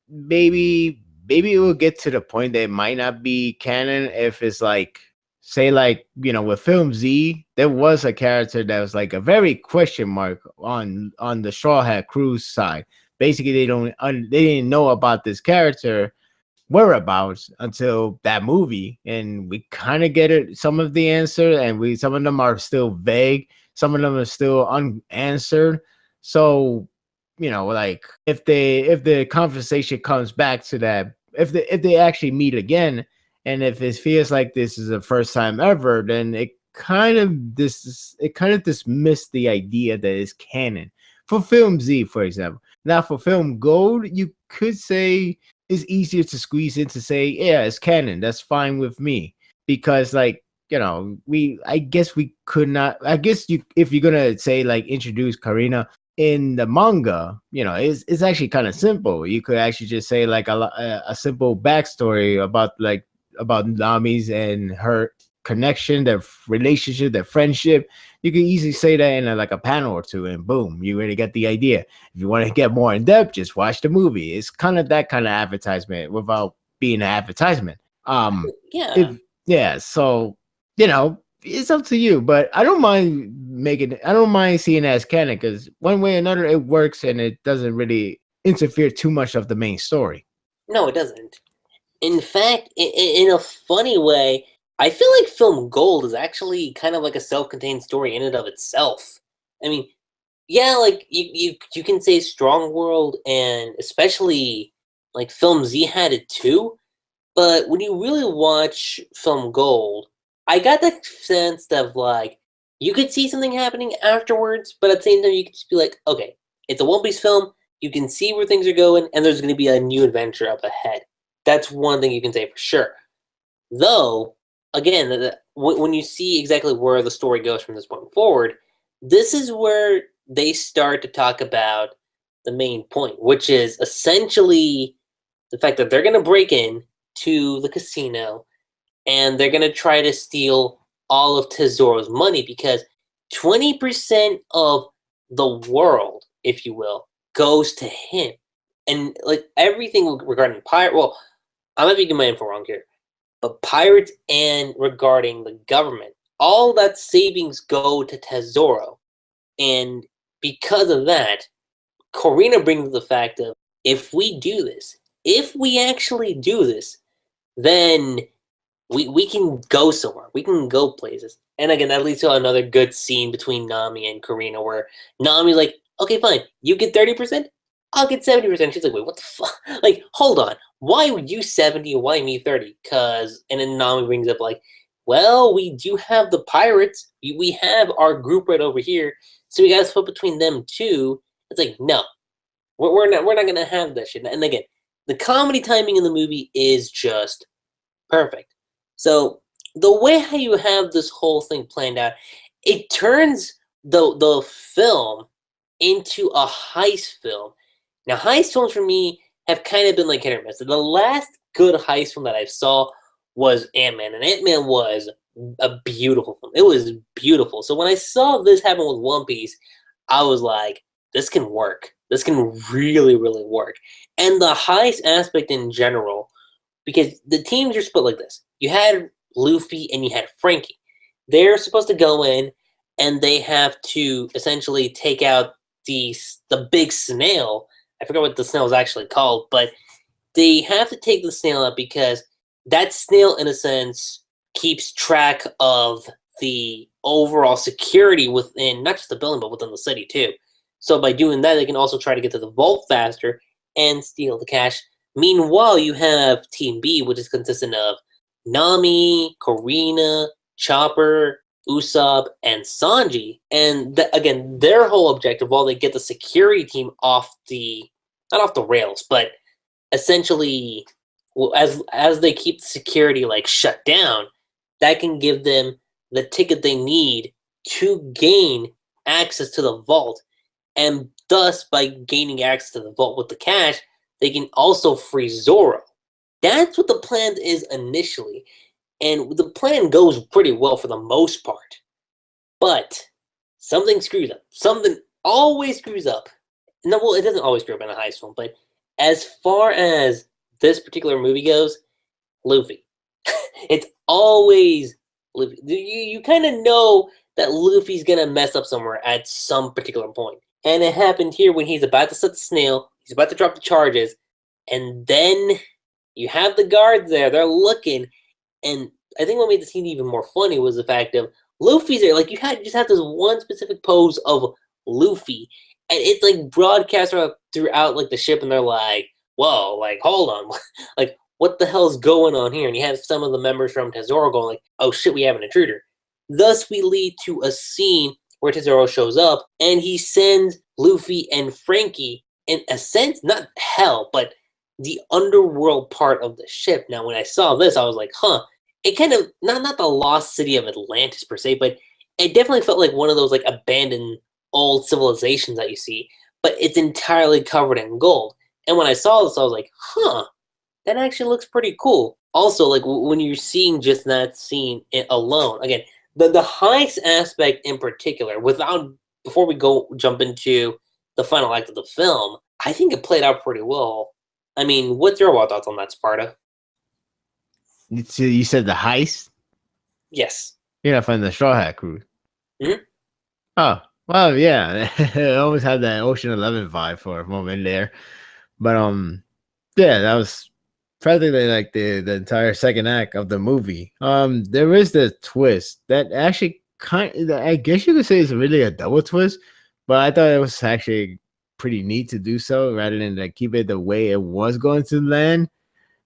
maybe it will get to the point that it might not be canon if it's like, say, like, with Film Z, there was a character that was like a very question mark on the Strawhat crew's side. Basically, they didn't know about this character whereabouts until that movie, and we kind of get it, some of the answer, and some of them are still vague, some of them are still unanswered. So like if the conversation comes back to that, if they actually meet again, and if it feels like this is the first time ever, then it kind of dismissed the idea that it's canon for Film Z, for example. Now for Film Gold, you could say it's easier to squeeze in to say, yeah, it's canon. That's fine with me, because like I guess if you're gonna say like introduce Karina in the manga, it's actually kind of simple. You could actually just say like a simple backstory about Nami's and her connection, their relationship, their friendship. You can easily say that in a panel or two, and boom, you already get the idea. If you want to get more in depth, just watch the movie. It's kind of that kind of advertisement without being an advertisement. So it's up to you, but I don't mind seeing it as canon, because one way or another it works and it doesn't really interfere too much of the main story. No, it doesn't. In fact, in a funny way, I feel like Film Gold is actually kind of like a self-contained story in and of itself. I mean, yeah, like you can say Strong World and especially like Film Z had it too, but when you really watch Film Gold, I got the sense that like you could see something happening afterwards, but at the same time you could just be like, okay, it's a One Piece film, you can see where things are going, and there's going to be a new adventure up ahead. That's one thing you can say for sure. Though, again, when you see exactly where the story goes from this point forward, this is where they start to talk about the main point, which is essentially the fact that they're going to break in to the casino and they're going to try to steal all of Tesoro's money, because 20% of the world, if you will, goes to him. And like everything regarding pirate, well, I might be getting my info wrong here, but pirates and regarding the government all that savings go to Tesoro. And because of that, Corina brings the fact of, if we do this, if we actually do this, then we can go somewhere. We can go places. And again, that leads to another good scene between Nami and Corina, where Nami's like, okay, fine, you get 30%, I'll get 70%. She's like, wait, what the fuck? Like, hold on. Why would you 70 and why me 30? And then Nami brings up, like, well, we do have the pirates. We have our group right over here. So we got to split between them too. It's like, no, we're not going to have that shit. And again, the comedy timing in the movie is just perfect. So the way how you have this whole thing planned out, it turns the film into a heist film. Now, heist films for me have kind of been like hit or miss. The last good heist film that I saw was Ant-Man, and Ant-Man was a beautiful film. It was beautiful. So when I saw this happen with One Piece, I was like, this can work. This can really, really work. And the heist aspect in general, because the teams are split like this. You had Luffy and you had Frankie. They're supposed to go in and they have to essentially take out the big snail. I forgot what the snail is actually called, but they have to take the snail out because that snail, in a sense, keeps track of the overall security within, not just the building, but within the city too. So by doing that, they can also try to get to the vault faster and steal the cash. Meanwhile, you have Team B, which is consistent of Nami, Corina, Chopper, Usopp, and Sanji. And again, their whole objective, while they get the security team off not off the rails, but essentially, as they keep the security like shut down, that can give them the ticket they need to gain access to the vault. And thus, by gaining access to the vault with the cash, they can also free Zoro. That's what the plan is initially. And the plan goes pretty well for the most part. But something screws up. Something always screws up. No, well, it doesn't always screw up in a heist film, but as far as this particular movie goes, Luffy. It's always Luffy. You kind of know that Luffy's going to mess up somewhere at some particular point. And it happened here when he's about to set the snail. He's about to drop the charges. And then you have the guards there. They're looking. And I think what made the scene even more funny was the fact of Luffy's there. Like, you just have this one specific pose of Luffy. And it's like broadcast throughout like the ship. And they're like, whoa, like, hold on. Like, what the hell's going on here? And you have some of the members from Tesoro going like, oh shit, we have an intruder. Thus, we lead to a scene where Tesoro shows up and he sends Luffy and Frankie, in a sense, not hell, but the underworld part of the ship. Now, when I saw this, I was like, huh. It kind of, not the lost city of Atlantis per se, but it definitely felt like one of those like abandoned old civilizations that you see, but it's entirely covered in gold. And when I saw this, I was like, huh, that actually looks pretty cool. Also, like when you're seeing just that scene alone, again, the heist aspect in particular, before we jump into the final act of the film, I think it played out pretty well. I mean, what's your thoughts on that, Sparta? You said the heist? Yes. You're not from the Strawhat crew. Mm-hmm. Oh, well, yeah. I always had that Ocean 11 vibe for a moment there. But yeah, that was practically like the entire second act of the movie. There is the twist that actually I guess you could say it's really a double twist, but I thought it was actually pretty neat to do so rather than like keep it the way it was going to land,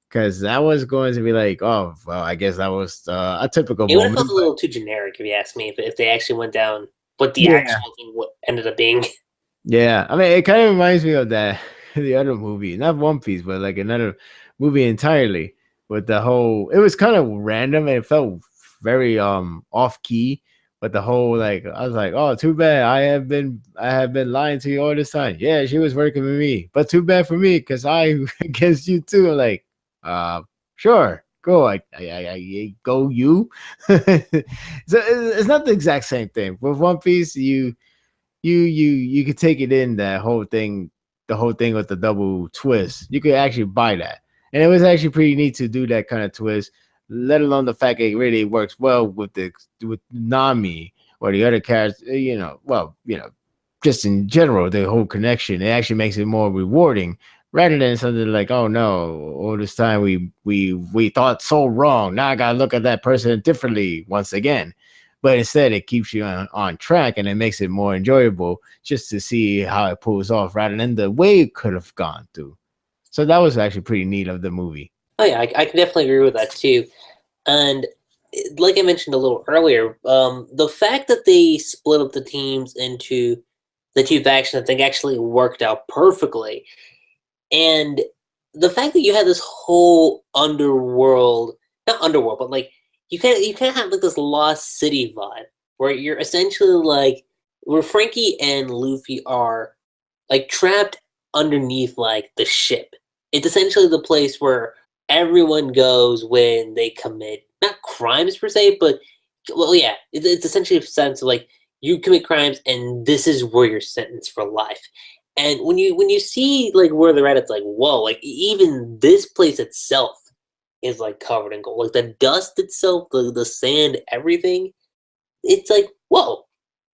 because that was going to be like, oh well, I guess that was a typical It would have moment. felt a little too generic if you ask me, if they actually went down what the actual thing ended up being. Yeah, I mean, it kind of reminds me of the other movie, not One Piece, but like another movie entirely, with the whole, it was kind of random and it felt very off key, but the whole, like, I was like, oh, too bad, I have been lying to you all this time. Yeah, she was working with me, but too bad for me because I against you too. I'm like, sure, go, I go you. So it's not the exact same thing with One Piece. You could take it in, that whole thing, the whole thing with the double twist. You could actually buy that. And it was actually pretty neat to do that kind of twist. let alone the fact it really works well with Nami or the other characters. Just in general, the whole connection. It actually makes it more rewarding rather than something like, oh no, all this time we thought so wrong. Now I gotta look at that person differently once again. But instead, it keeps you on track and it makes it more enjoyable just to see how it pulls off rather than the way it could have gone through. So that was actually pretty neat of the movie. Oh yeah, I can definitely agree with that too. And like I mentioned a little earlier, the fact that they split up the teams into the two factions, I think actually worked out perfectly. And the fact that you had this whole underworld, not underworld, but like you kind of have like this lost city vibe where you're essentially like where Frankie and Luffy are like trapped underneath like the ship. It's essentially the place where everyone goes when they commit not crimes per se, but well, yeah, it's essentially a sense of like you commit crimes and this is where you're sentenced for life. And when you see like where they're at, it's like whoa, like even this place itself is like covered in gold. Like the dust itself, the sand, everything. It's like whoa,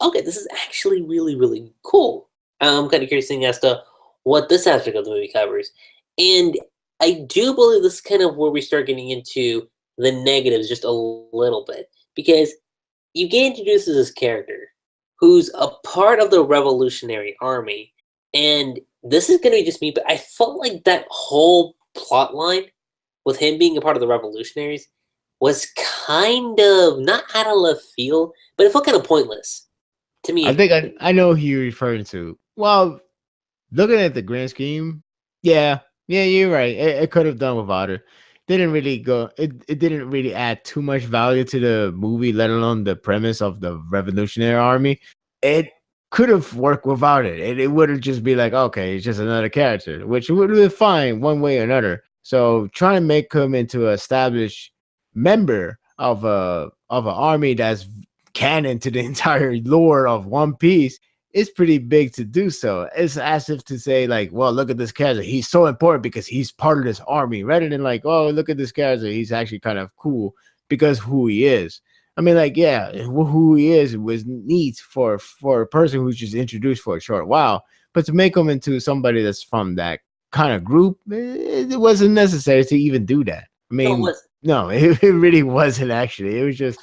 okay, this is actually really really cool. I'm kind of curious as to what this aspect of the movie covers, and I do believe this is kind of where we start getting into the negatives just a little bit because you get introduced as this character who's a part of the Revolutionary Army, and this is going to be just me, but I felt like that whole plot line with him being a part of the Revolutionaries was kind of not out of left field, but it felt kind of pointless to I me. think I know who you're referring to. Well, looking at the grand scheme, yeah, you're right. It could have done without her. Didn't really go. It didn't really add too much value to the movie, let alone the premise of the Revolutionary Army. It could have worked without it. It would have just be like, okay, it's just another character, which would have been fine one way or another. So try and make him into an established member of an army that's canon to the entire lore of One Piece, it's pretty big to do so. It's as if to say, like, well, look at this character. He's so important because he's part of this army, rather than like, oh, look at this character. He's actually kind of cool because who he is. I mean, like, yeah, who he is was neat for a person who's just introduced for a short while, but to make him into somebody that's from that kind of group, it wasn't necessary to even do that. I No, it mean, was no, it really wasn't actually. It was just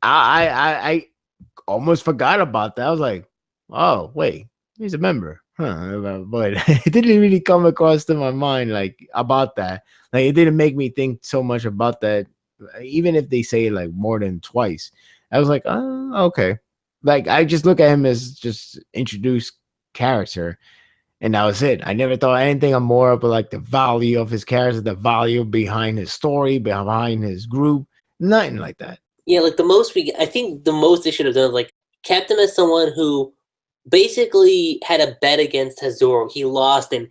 I almost forgot about that. I was like, oh wait, he's a member, huh? But it didn't really come across to my mind like about that. Like it didn't make me think so much about that, even if they say it like more than twice. I was like, oh, okay. Like I just look at him as just introduced character, and that was it. I never thought anything of more of like the value of his character, the value behind his story, behind his group, nothing like that. yeah, like I think the most they should have done is like kept him as someone who basically had a bet against Tezoro. He lost, and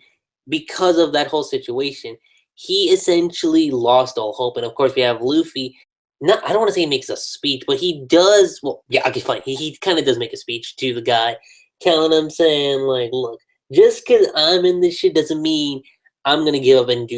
because of that whole situation, he essentially lost all hope. And of course, we have Luffy. Not, I don't want to say he makes a speech, but he does. Well, yeah, okay, fine. He kind of does make a speech to the guy, telling him, saying like, "Look, just because I'm in this shit doesn't mean I'm gonna give up and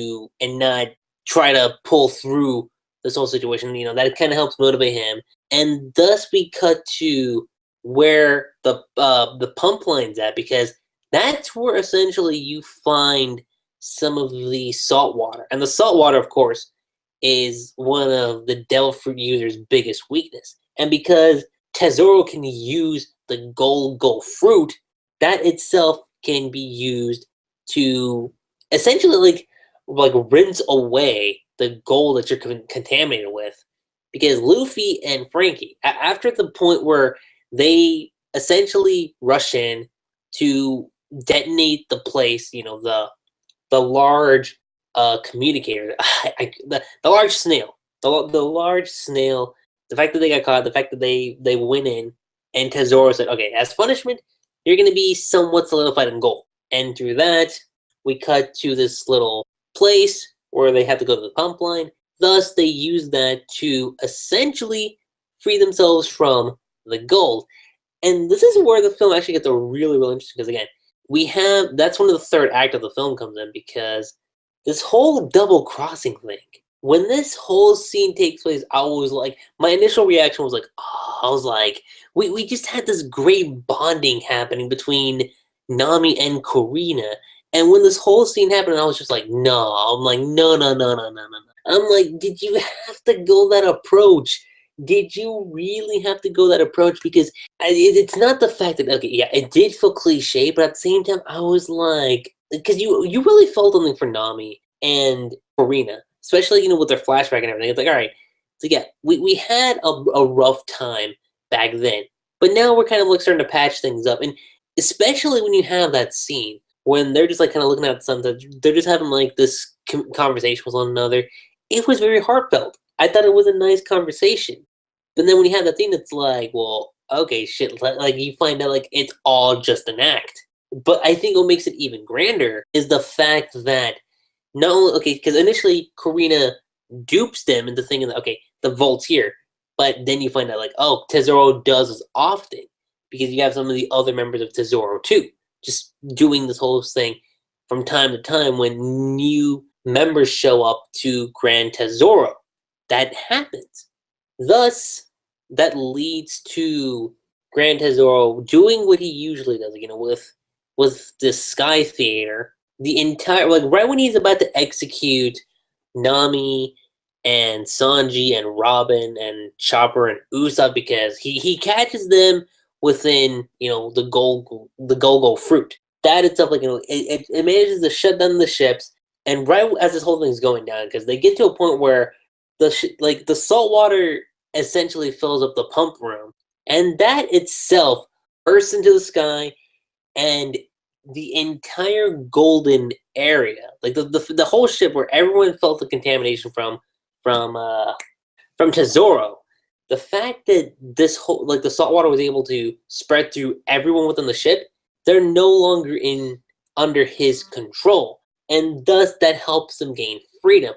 not try to pull through this whole situation." You know, that kind of helps motivate him, and thus we cut to where the pump line's at, because that's where essentially you find some of the salt water, and the salt water, of course, is one of the devil fruit user's biggest weakness. And because Tesoro can use the gold fruit, that itself can be used to essentially like rinse away the gold that you're contaminated with. Because Luffy and Frankie, after the point where they essentially rush in to detonate the place, you know, the large communicator, the large snail, the large snail. The fact that they got caught, the fact that they went in, and Tesoro said, "Okay, as punishment, you're going to be somewhat solidified in gold." And through that, we cut to this little place where they have to go to the pump line. Thus, they use that to essentially free themselves from the gold. And this is where the film actually gets really, really interesting, because again, that's when the third act of the film comes in, because this whole double crossing thing when this whole scene takes place, I was like, my initial reaction was like, oh, I was like, we just had this great bonding happening between Nami and Karina. And when this whole scene happened, I was just like, no. I'm like, no, no, no, no, no, no, no. I'm like, did you have to go that approach? Did you really have to go that approach? Because it's not the fact that, okay, yeah, it did feel cliche, but at the same time, I was like, because you really felt something for Nami and Karina, especially, with their flashback and everything. It's like, all right, so yeah, we had a rough time back then, but now we're kind of like starting to patch things up, and especially when you have that scene when they're just like kind of looking at something, they're just having like this conversation with one another. It was very heartfelt. I thought it was a nice conversation, but then when you have that thing, that's like, well, okay, shit, like you find out like it's all just an act. But I think what makes it even grander is the fact that not only, okay, because initially Karina dupes them into thinking that, okay, the vault's here, but then you find out like, oh, Tesoro does this often because you have some of the other members of Tesoro too, just doing this whole thing from time to time when new members show up to Gran Tessoro. That happens. Thus, that leads to Gran Tessoro doing what he usually does, with this Sky Theater. The entire, like, right when he's about to execute Nami and Sanji and Robin and Chopper and Usopp, because he catches them within, the Go-Go fruit. That itself, like, it manages to shut down the ships, and right as this whole thing's going down, because they get to a point where the salt water essentially fills up the pump room, and that itself bursts into the sky, and the entire golden area, like the whole ship, where everyone felt the contamination from Tesoro. The fact that this whole, like, the salt water was able to spread through everyone within the ship, they're no longer under his control, and thus that helps them gain freedom.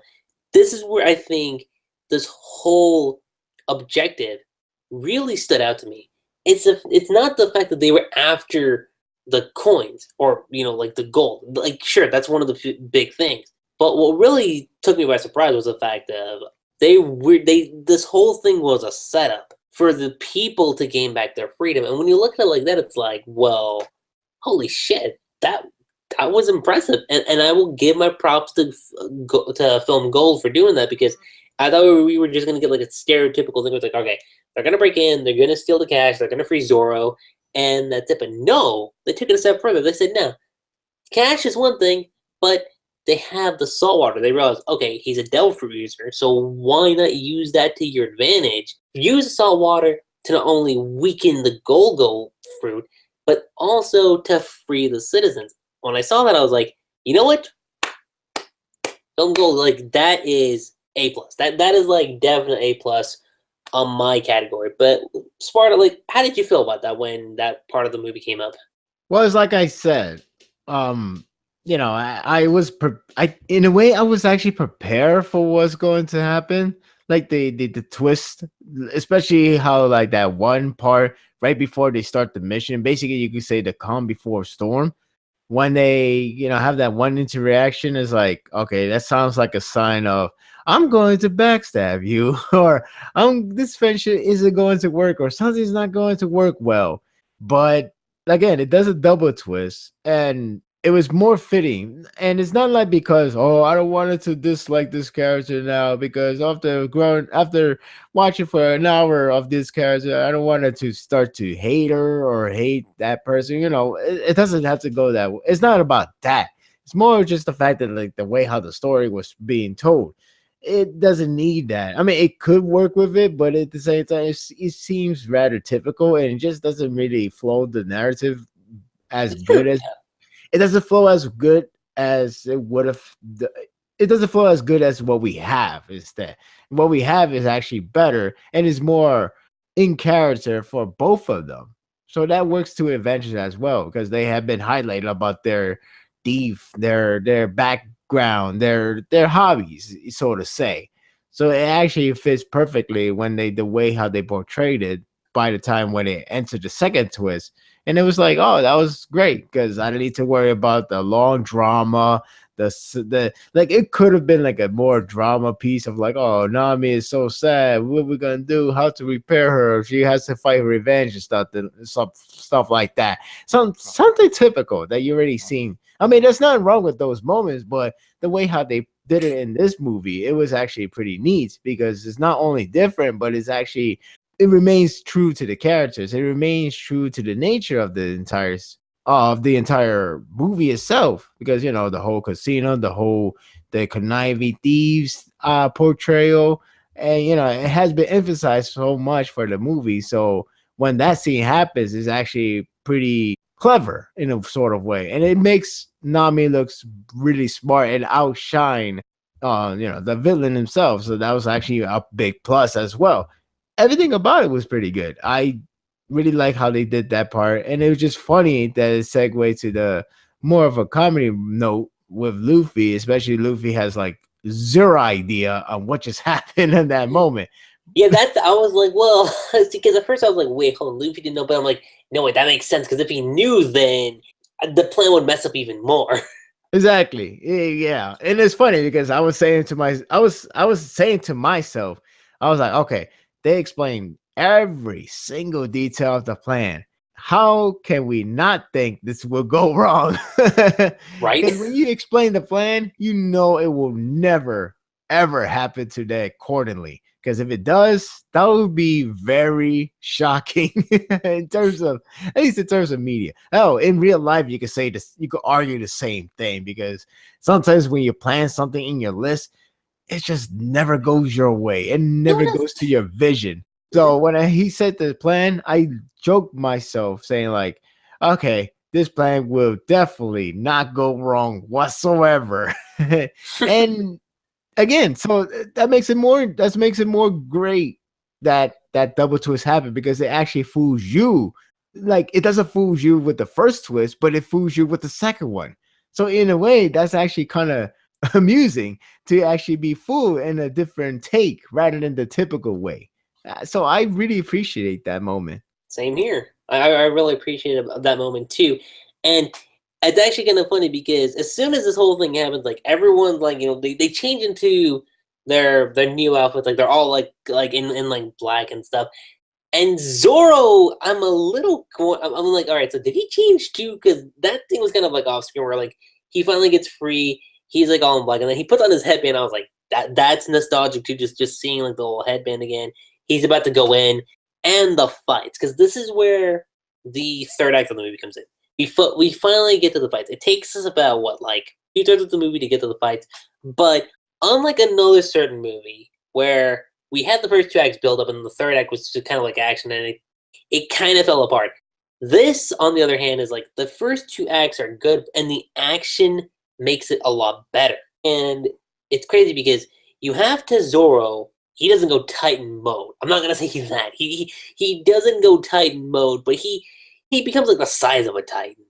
This is where I think this whole objective really stood out to me. It's not the fact that they were after the coins, or like the gold. Like, sure, that's one of the big things, but what really took me by surprise was the fact that this whole thing was a setup for the people to gain back their freedom. And when you look at it like that, it's like, well, holy shit, that was impressive, and I will give my props to Film Gold for doing that, because I thought we were just gonna get like a stereotypical thing. It was like, okay, they're gonna break in, they're gonna steal the cash, they're gonna free Zoro, and that's it. But no, they took it a step further. They said, no, cash is one thing, but they have the saltwater. They realized, okay, he's a devil fruit user, so why not use that to your advantage? Use the saltwater to not only weaken the Go-Go fruit, but also to free the citizens. When I saw that, I was like, you know what? Film Gold, like, that is A+. That is like definite A+ on my category. But Sparta, like, how did you feel about that when that part of the movie came up? Well, it's like I said, I was in a way I was actually prepared for what's going to happen, like the twist, especially how like that one part right before they start the mission. Basically, you could say the calm before storm. When they have that one interaction, is like, okay, that sounds like a sign of I'm going to backstab you, or this friendship isn't going to work, or something's not going to work well. But again, it does a double twist, and it was more fitting. And it's not like because, oh, I don't want to dislike this character now, because after watching for an hour of this character, I don't want it to start to hate her or hate that person. It doesn't have to go that way. It's not about that. It's more just the fact that, like, the way how the story was being told, it doesn't need that. I mean, it could work with it, but at the same time, it seems rather typical, and it just doesn't really flow the narrative as good as it doesn't flow as good as it would have. It doesn't flow as good as what we have. Instead, what we have is actually better and is more in character for both of them. So that works to advantage as well, because they have been highlighted about their background, their hobbies, so to say. So it actually fits perfectly when the way how they portrayed it by the time when they entered the second twist. And it was like, oh, that was great, because I didn't need to worry about the long drama, the like it could have been like a more drama piece of like, oh, Nami is so sad. What we gonna do? How to repair her? She has to fight revenge and stuff like that. Something typical that you already seen. I mean, there's nothing wrong with those moments, but the way how they did it in this movie, it was actually pretty neat because it's not only different, but it's actually it remains true to the characters. It remains true to the nature of the entire movie itself, because you know the whole casino, the conniving thieves portrayal, and you know it has been emphasized so much for the movie. So when that scene happens, it's actually pretty clever in a sort of way, and it makes Nami looks really smart and outshine the villain himself. So that was actually a big plus as well. Everything about it was pretty good. I really like how they did that part, and it was just funny that it segued to the more of a comedy note with Luffy, especially Luffy has like zero idea on what just happened in that moment. Yeah, I was like, well, because at first I was like, wait, hold on, Luffy didn't know, but I'm like, no, wait, that makes sense, because if he knew, then the plan would mess up even more. Exactly. Yeah. And it's funny because I was saying to myself, I was like, okay, they explained every single detail of the plan. How can we not think this will go wrong? Right? Because when you explain the plan, you know it will never, ever happen today accordingly. Because if it does, that would be very shocking in terms of, at least in terms of media. Oh, in real life, you could say this, you could argue the same thing, because sometimes when you plan something in your list, it just never goes your way. It never goes to your vision. So when he said the plan, I joked myself saying like, okay, this plan will definitely not go wrong whatsoever. And again, so that makes it more great that double twist happened, because it actually fools you. Like it doesn't fool you with the first twist, but it fools you with the second one. So in a way, that's actually kind of amusing to actually be fooled in a different take rather than the typical way. So I really appreciate that moment. Same here. I really appreciated that moment too. And it's actually kind of funny because as soon as this whole thing happens, like everyone's like, they change into their new outfits, like they're all like in like black and stuff. And Zoro, I'm like, all right, so did he change too? Because that thing was kind of like off screen where like he finally gets free, he's like all in black, and then he puts on his headband. I was like, that's nostalgic too, just seeing like the whole headband again. He's about to go in, and the fights, because this is where the third act of the movie comes in. We finally get to the fights. It takes us about like 2/3 of the movie to get to the fights, but unlike another certain movie where we had the first two acts build up and the third act was just kind of like action, and it kind of fell apart. This, on the other hand, is like the first two acts are good and the action makes it a lot better. And it's crazy because you have Tesoro. He doesn't go Titan mode. I'm not gonna say he's that. He doesn't go Titan mode, but he becomes like the size of a Titan,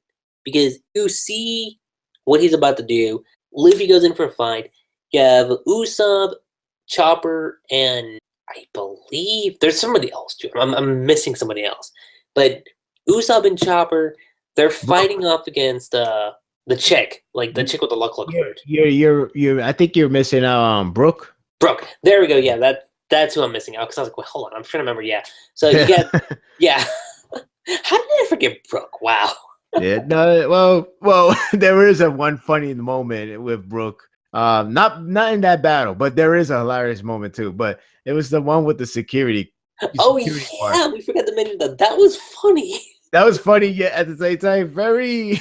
because you see what he's about to do. Luffy goes in for a fight. You have Usopp, Chopper, and I believe there's somebody else too. I'm missing somebody else, but Usopp and Chopper, they're fighting off against the chick, like the chick with the luck bird. You're I think you're missing out Brooke. Brooke. There we go. Yeah, that's who I'm missing out, because I was like, well, hold on, I'm trying to remember. Yeah. So you got yeah. How did I forget Brooke? Wow. Yeah. No. Well. There is a one funny moment with Brooke. Not in that battle, but there is a hilarious moment too. But it was the one with the security. Security part. We forgot to mention that. That was funny. That was funny, yet at the same time, very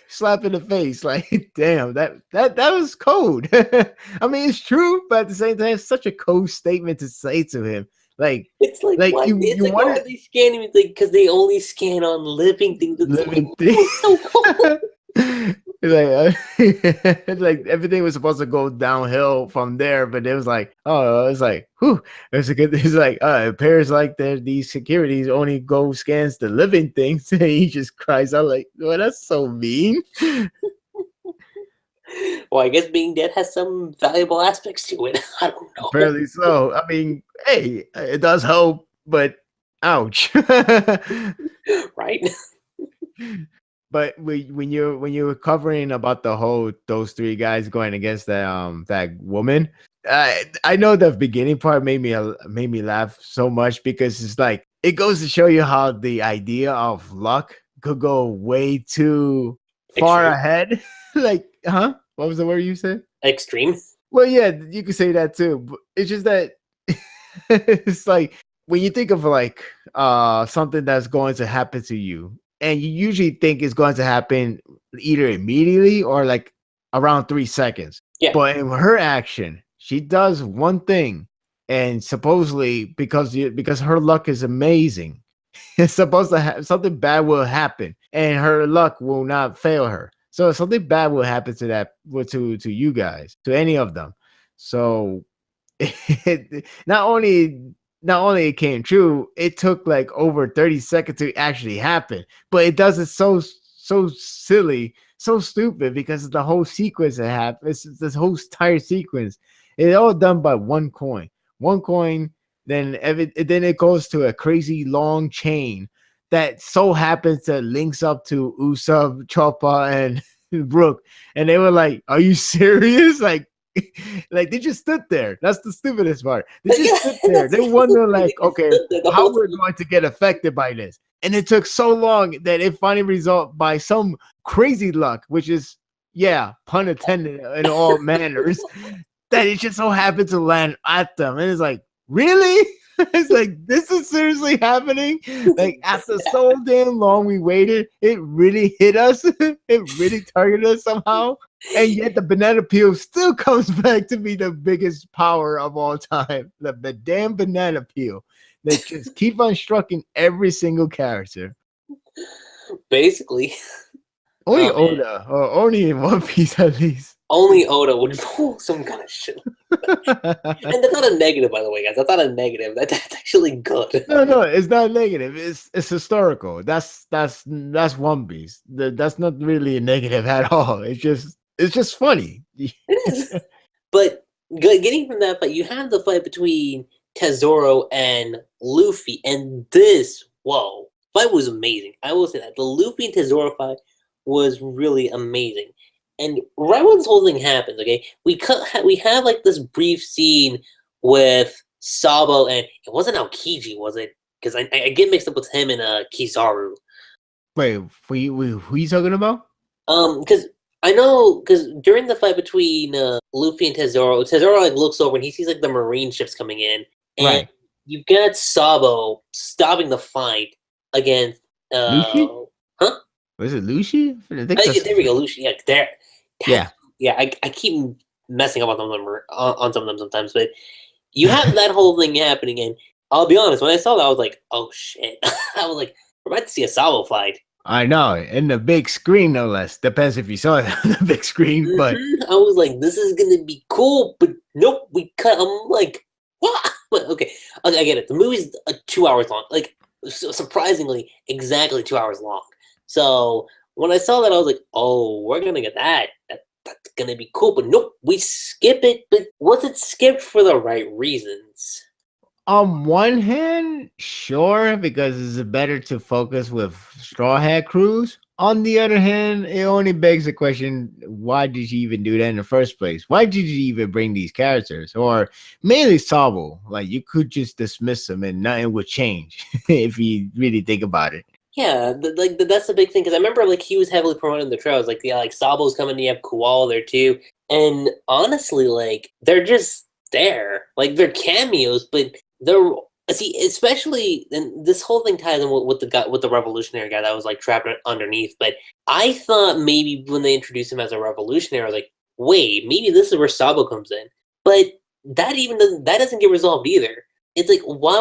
slap in the face. Like, damn, that was cold. I mean, it's true, but at the same time, it's such a cold statement to say to him. Like, it's like why are they scanning? It's like because they only scan on living things. Living things. So cold. It's like everything was supposed to go downhill from there, but it was like, whew, it's like it appears like these securities only go scans the living things. And he just cries out like, well, that's so mean. Well, I guess being dead has some valuable aspects to it. I don't know. Apparently so. I mean, hey, it does help, but ouch. Right? But when you're covering about the whole those three guys going against that woman, I know the beginning part made me laugh so much because it's like it goes to show you how the idea of luck could go way too far Extreme. ahead. Like, huh? What was the word you said? Extreme. Well, yeah, you could say that too. But it's just that it's like when you think of like something that's going to happen to you, and you usually think it's going to happen either immediately or like around 3 seconds. Yeah. But in her action, she does one thing, and supposedly because her luck is amazing, it's supposed to something bad will happen, and her luck will not fail her. So something bad will happen to to you guys, to any of them. So not only it came true, it took like over 30 seconds to actually happen. But it does it so silly, so stupid because the whole sequence that happens, this whole entire sequence, it's all done by one coin. One coin, then it goes to a crazy long chain that so happens to links up to Usopp, Choppa, and Brook. And they were like, "Are you serious?" Like they just stood there. That's the stupidest part. They just stood there. They wonder, like, okay, how we're going to get affected by this. And it took so long that it finally resolved by some crazy luck, which is, yeah, pun intended in all manners, that it just so happened to land at them. And it's like, really? It's like, this is seriously happening? Like, after so damn long we waited, it really hit us. It really targeted us somehow. And yet the banana peel still comes back to be the biggest power of all time. The damn banana peel. They just keep on striking every single character. Basically. Only Oda, or only in One Piece at least. Only Oda would pull some kind of shit. And that's not a negative, by the way, guys. That's not a negative. That's actually good. No, it's not negative. It's historical. That's One Piece. That's not really a negative at all. It's just funny. It is. But getting from that fight, you have the fight between Tesoro and Luffy, and this fight was amazing. I will say that the Luffy and Tesoro fight was really amazing. And right when this whole thing happens, okay, we have like this brief scene with Sabo, and it wasn't Aokiji, was it? Because I get mixed up with him and Kizaru. Wait, who are you talking about? Because during the fight between Luffy and Tesoro like looks over and he sees like the marine ships coming in, and right. You've got Sabo stopping the fight against Luffy? Huh? Was it Luffy? There we go, Luffy. Yeah, there. Yeah. Yeah, I keep messing up on some of them sometimes, but you have that whole thing happening, and I'll be honest, when I saw that, I was like, oh shit. I was like, we're about to see a Sabo fight. I know, in the big screen, no less. Depends if you saw it on the big screen, but I was like, this is gonna be cool, but nope, we cut. I'm like, what? But okay, I get it. The movie's 2 hours long, like surprisingly, exactly 2 hours long. So when I saw that, I was like, oh, we're gonna get that. That's gonna be cool, but nope, we skip it. But was it skipped for the right reasons? On one hand, sure, because it's better to focus with Straw Hat crews. On the other hand, it only begs the question, why did you even do that in the first place? Why did you even bring these characters? Or mainly Sabo, like you could just dismiss them and nothing would change if you really think about it. Yeah, that's the big thing, because I remember like he was heavily promoted in the trailers. Like, yeah, like Sabo's coming, you have Koala there too. And honestly, like, they're just there. Like, they're cameos, but they're especially, and this whole thing ties in with the revolutionary guy that was like trapped underneath. But I thought maybe when they introduced him as a revolutionary, I was like, wait, maybe this is where Sabo comes in. But that doesn't get resolved either. It's like, why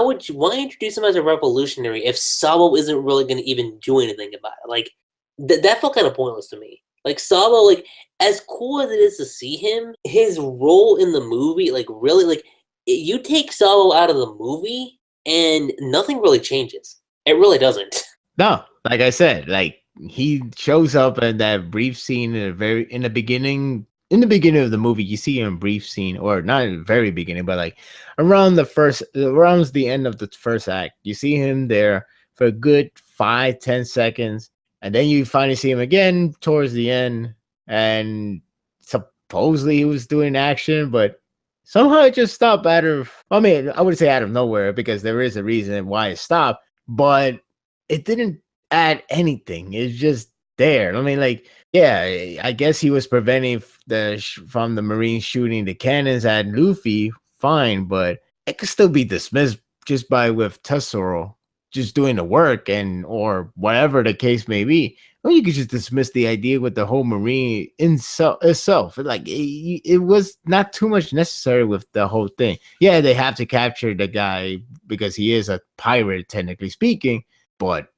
introduce him as a revolutionary if Sabo isn't really going to even do anything about it? Like, that felt kind of pointless to me. Like, Sabo, like, as cool as it is to see him, his role in the movie, like, really, like, you take Sabo out of the movie and nothing really changes. It really doesn't. No, like I said, like he shows up in that brief scene in the beginning of the movie. You see him in a brief scene, or not in the very beginning, but like around the end of the first act. You see him there for a good 5-10 seconds, And then you finally see him again towards the end, and supposedly he was doing action, but somehow it just stopped out of, I mean, I wouldn't say out of nowhere because there is a reason why it stopped, but it didn't add anything. It's just there. I mean, like, yeah, I guess he was preventing from the Marines shooting the cannons at Luffy, fine, but it could still be dismissed just by with Tessoro just doing the work and or whatever the case may be. Or you could just dismiss the idea with the whole Marine itself. Like it was not too much necessary with the whole thing. Yeah, they have to capture the guy because he is a pirate, technically speaking. But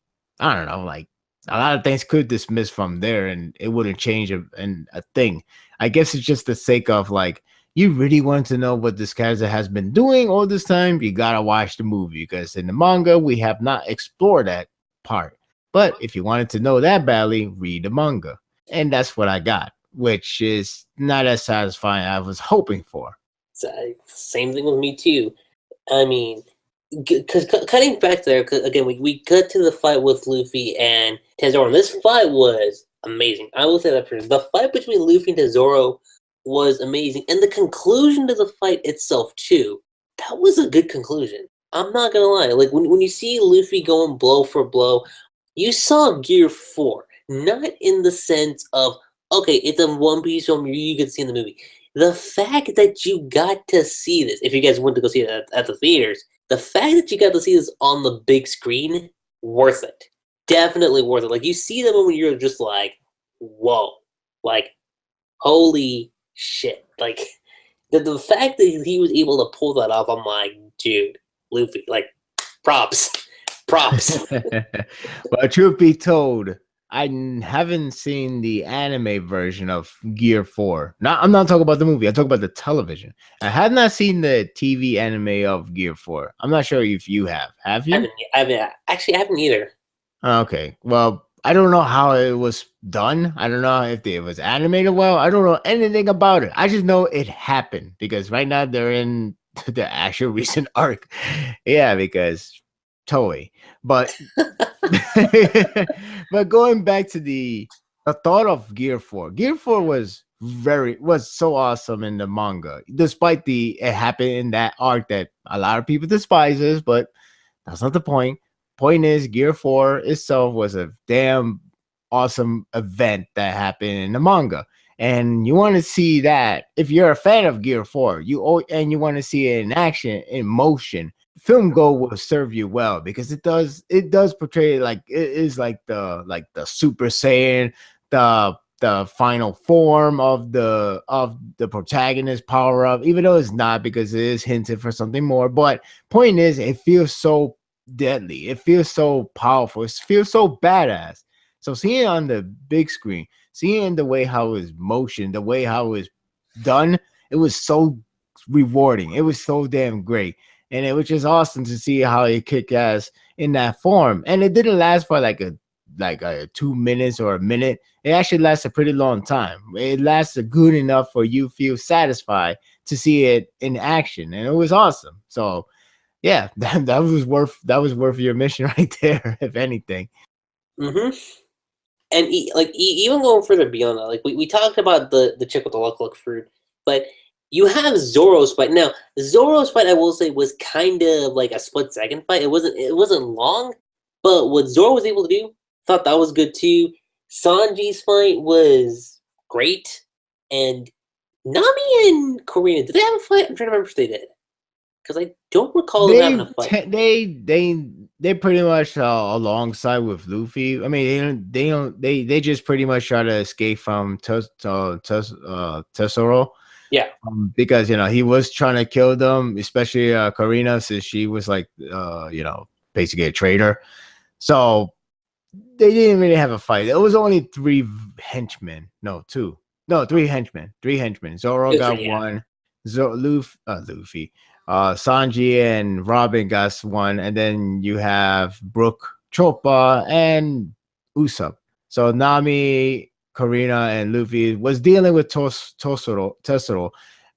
I don't know, like a lot of things could dismiss from there, and it wouldn't change a thing. I guess it's just the sake of like, you really want to know what this character has been doing all this time, you gotta watch the movie, because in the manga we have not explored that part. But if you wanted to know that badly, read the manga. And that's what I got, which is not as satisfying as I was hoping for. Same thing with me too. I mean, because cutting back there, cause again, we got to the fight with Luffy and Tessoro, and this fight was amazing. I will say that for sure. The fight between Luffy and Tessoro was amazing, and the conclusion to the fight itself too, that was a good conclusion. I'm not gonna lie, like when you see Luffy going blow for blow, you saw Gear 4, not in the sense of, okay, it's a One Piece film you could see in the movie. The fact that you got to see this, if you guys went to go see it at the theaters, the fact that you got to see this on the big screen, worth it. Definitely worth it. Like, you see the moment you're just like, whoa, like, holy shit. Like, the fact that he was able to pull that off, I'm like, dude, Luffy, like, props. Well, truth be told, I haven't seen the anime version of Gear 4. I'm not talking about the movie. I'm talking about the television. I have not seen the TV anime of Gear 4. I'm not sure if you have. Have you? I haven't either. Okay. Well, I don't know how it was done. I don't know if it was animated well. I don't know anything about it. I just know it happened because right now they're in the actual recent arc. Yeah, because Toei. But but going back to the thought of Gear 4. Gear 4 was so awesome in the manga. Despite it happened in that arc that a lot of people despises, but that's not the point. Point is, Gear 4 itself was a damn awesome event that happened in the manga. And you want to see that if you're a fan of Gear 4, you want to see it in action, in motion, Film Go will serve you well because it does portray like it is like the Super Saiyan, the final form of the protagonist power up, even though it's not, because it is hinted for something more. But point is, it feels so deadly, it feels so powerful, it feels so badass. So seeing it on the big screen, seeing the way how it was motion, the way how it was done, it was so rewarding. It was so damn great. And it was just awesome to see how he kick ass in that form. And it didn't last for like a 2 minutes or a minute. It actually lasted a pretty long time. It lasted good enough for you feel satisfied to see it in action, and it was awesome. So yeah, that was worth your mission right there, if anything. Mm-hmm. And even going further beyond that, like we talked about the chick with the luck fruit, but you have Zoro's fight. Now, Zoro's fight, I will say, was kind of like a split-second fight. It wasn't long, but what Zoro was able to do, thought that was good too. Sanji's fight was great, and Nami and Karina, did they have a fight? I'm trying to remember if they did, because I don't recall them having a fight. They pretty much alongside with Luffy. I mean, they just pretty much try to escape from Tessoro. Yeah, because he was trying to kill them, especially Karina, since she was like basically a traitor. So they didn't really have a fight. It was only 3 henchmen. No, 2. No, 3 henchmen. 3 henchmen. Zoro got one. Luffy. Sanji and Robin got one, and then you have Brook, Choppa, and Usopp. So Nami, Karina, and Luffy was dealing with Tessoro,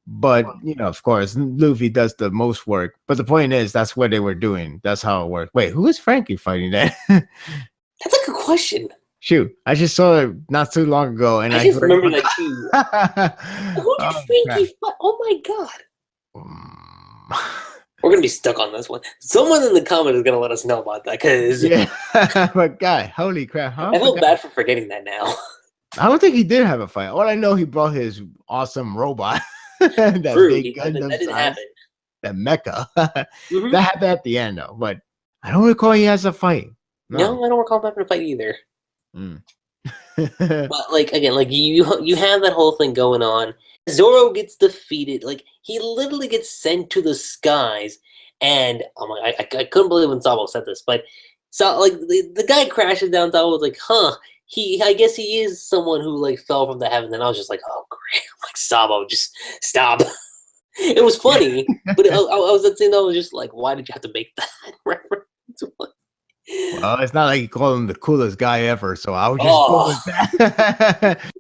but of course, Luffy does the most work. But the point is, that's what they were doing. That's how it worked. Wait, who is Frankie fighting that? That's a good question. Shoot, I just saw it not too long ago, and I just remember that too. Who did Oh, Frankie fight? Oh my god. crap. We're gonna be stuck on this one. Someone in the comment is gonna let us know about that because Yeah, but guy, holy crap! Huh? I feel bad for forgetting that now. I don't think he did have a fight. All I know, he brought his awesome robot, that True, big Gundam that didn't size, happen. that mecha. Mm-hmm. That happened at the end, though. But I don't recall he has a fight. No, I don't recall him having a fight either. Mm. But like again, like you have that whole thing going on. Zoro gets defeated. Like he literally gets sent to the skies, and oh my, I couldn't believe when Sabo said this, but so like the guy crashes down. Sabo was like, huh. I guess he is someone who like fell from the heavens, and I was just like, oh great, I'm like Sabo, just stop. It was funny, but I was at the same time, I was just like, why did you have to make that reference? Well, it's not like you call him the coolest guy ever, so I would just go with that.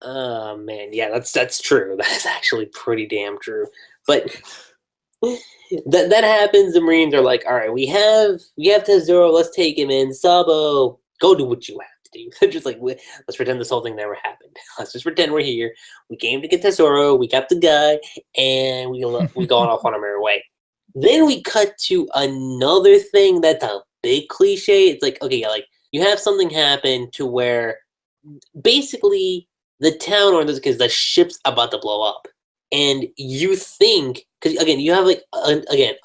Oh man, yeah, that's true. That is actually pretty damn true. But that happens. The Marines are like, all right, we have Tesoro. Let's take him in. Sabo, go do what you have to do. They're just like, let's pretend this whole thing never happened. Let's just pretend we're here. We came to get Tesoro. We got the guy, and we going off on our merry way. Then we cut to another thing that's a big cliche. It's like, okay, yeah, like you have something happen to where basically the town, or in this case, the ship's about to blow up, and you think, because again, you have like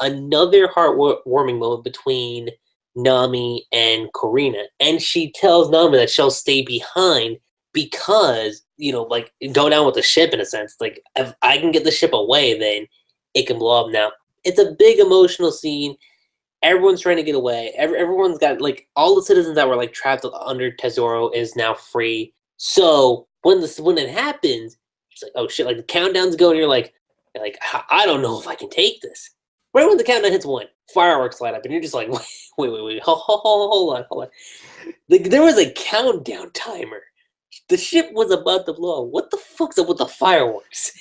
another heartwarming moment between Nami and Corina, and she tells Nami that she'll stay behind because like go down with the ship in a sense. Like if I can get the ship away, then it can blow up. Now it's a big emotional scene. Everyone's trying to get away. Everyone's got like all the citizens that were like trapped under Tesoro is now free. So when it happens, it's like, oh shit! Like the countdown's going, you're like I don't know if I can take this. Right when the countdown hits 1, fireworks light up, and you're just like, wait, hold on. Like there was a countdown timer. The ship was about to blow up. What the fuck's up with the fireworks?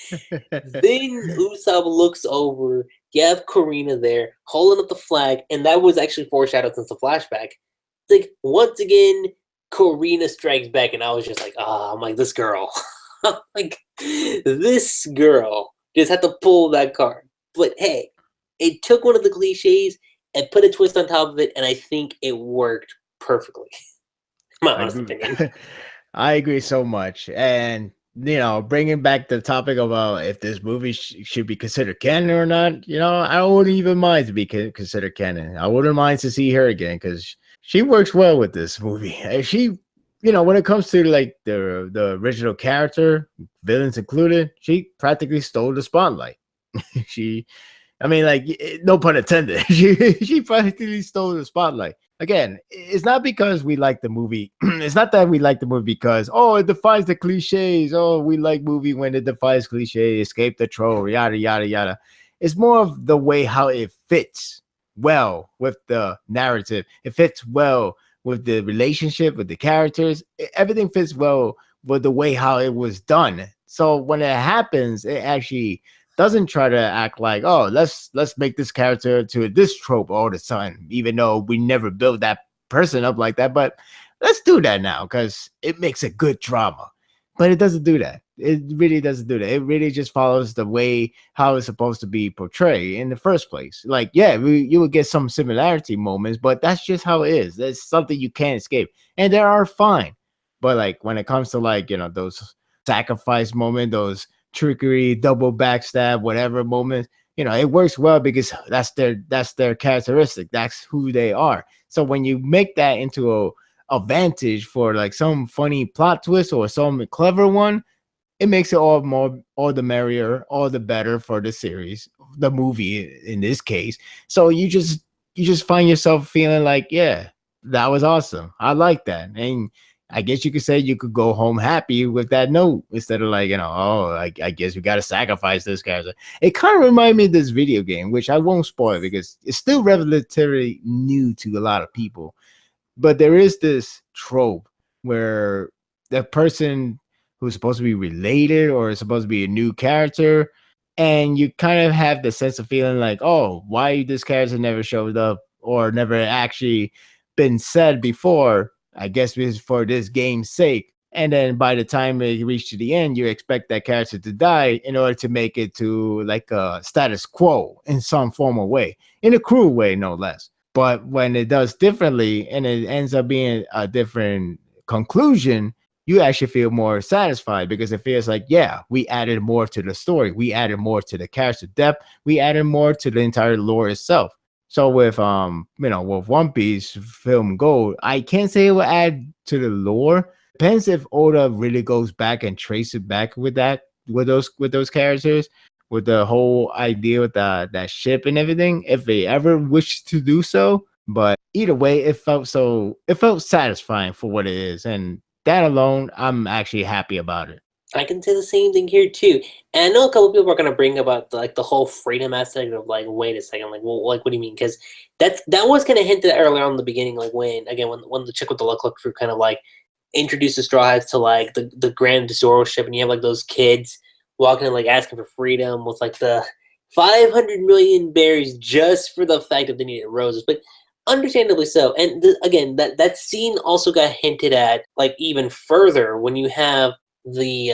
Then Usopp looks over. You have Corina there holding up the flag, and that was actually foreshadowed since the flashback. It's like once again, Corina strikes back, and I was just like, I'm like, this girl. Like, this girl just had to pull that card. But hey, it took one of the cliches and put a twist on top of it, and I think it worked perfectly. My honest opinion. I agree so much. And, bringing back the topic about if this movie should be considered canon or not, I wouldn't even mind to be considered canon. I wouldn't mind to see her again because she works well with this movie. She, when it comes to like the original character, villains included, she practically stole the spotlight. No pun intended. She practically stole the spotlight. Again, it's not because we like the movie. It's not that we like the movie because, it defies the cliches. Oh, we like movie when it defies cliche, escape the troll, yada, yada, yada. It's more of the way how it fits well with the narrative. It fits well with the relationship, with the characters. Everything fits well with the way how it was done. So when it happens, it actually doesn't try to act like, let's make this character to this trope all the time, even though we never built that person up like that. But let's do that now because it makes a good drama. But it doesn't do that. It really doesn't do that. It really just follows the way how it's supposed to be portrayed in the first place. Like, yeah, you will get some similarity moments, but that's just how it is. That's something you can't escape. And they are fine. But like when it comes to like, those sacrifice moments, those trickery, double backstab, whatever moments, it works well because that's their characteristic. That's who they are. So when you make that into a advantage for like some funny plot twist or some clever one, it makes it all the merrier, all the better for the series, the movie in this case. So you just find yourself feeling like, yeah, that was awesome. I like that. And I guess you could say you could go home happy with that note instead of like, I guess we got to sacrifice this character. It kind of reminded me of this video game, which I won't spoil because it's still relatively new to a lot of people. But there is this trope where the person who's supposed to be related or is supposed to be a new character, and you kind of have the sense of feeling like, why this character never showed up or never actually been said before. I guess it's for this game's sake. And then by the time you reach to the end, you expect that character to die in order to make it to like a status quo in some form or way, in a cruel way, no less. But when it does differently and it ends up being a different conclusion, you actually feel more satisfied because it feels like, yeah, we added more to the story. We added more to the character depth. We added more to the entire lore itself. So with with One Piece Film Gold, I can't say it will add to the lore. Depends if Oda really goes back and trace it back with those characters, with the whole idea with that ship and everything, if they ever wish to do so. But either way, it felt satisfying for what it is, and that alone, I'm actually happy about it. I can say the same thing here too. And I know a couple people are gonna bring about the whole freedom aspect of like, wait a second, like, well, like, what do you mean? Because that was kind of hinted at earlier on in the beginning, like when the chick with the luck crew kind of like introduced the Straw Hats to like the Gran Tessoro ship, and you have like those kids walking and like asking for freedom with like the 500 million berries just for the fact that they needed roses, but understandably so. And again, that scene also got hinted at like even further when you have the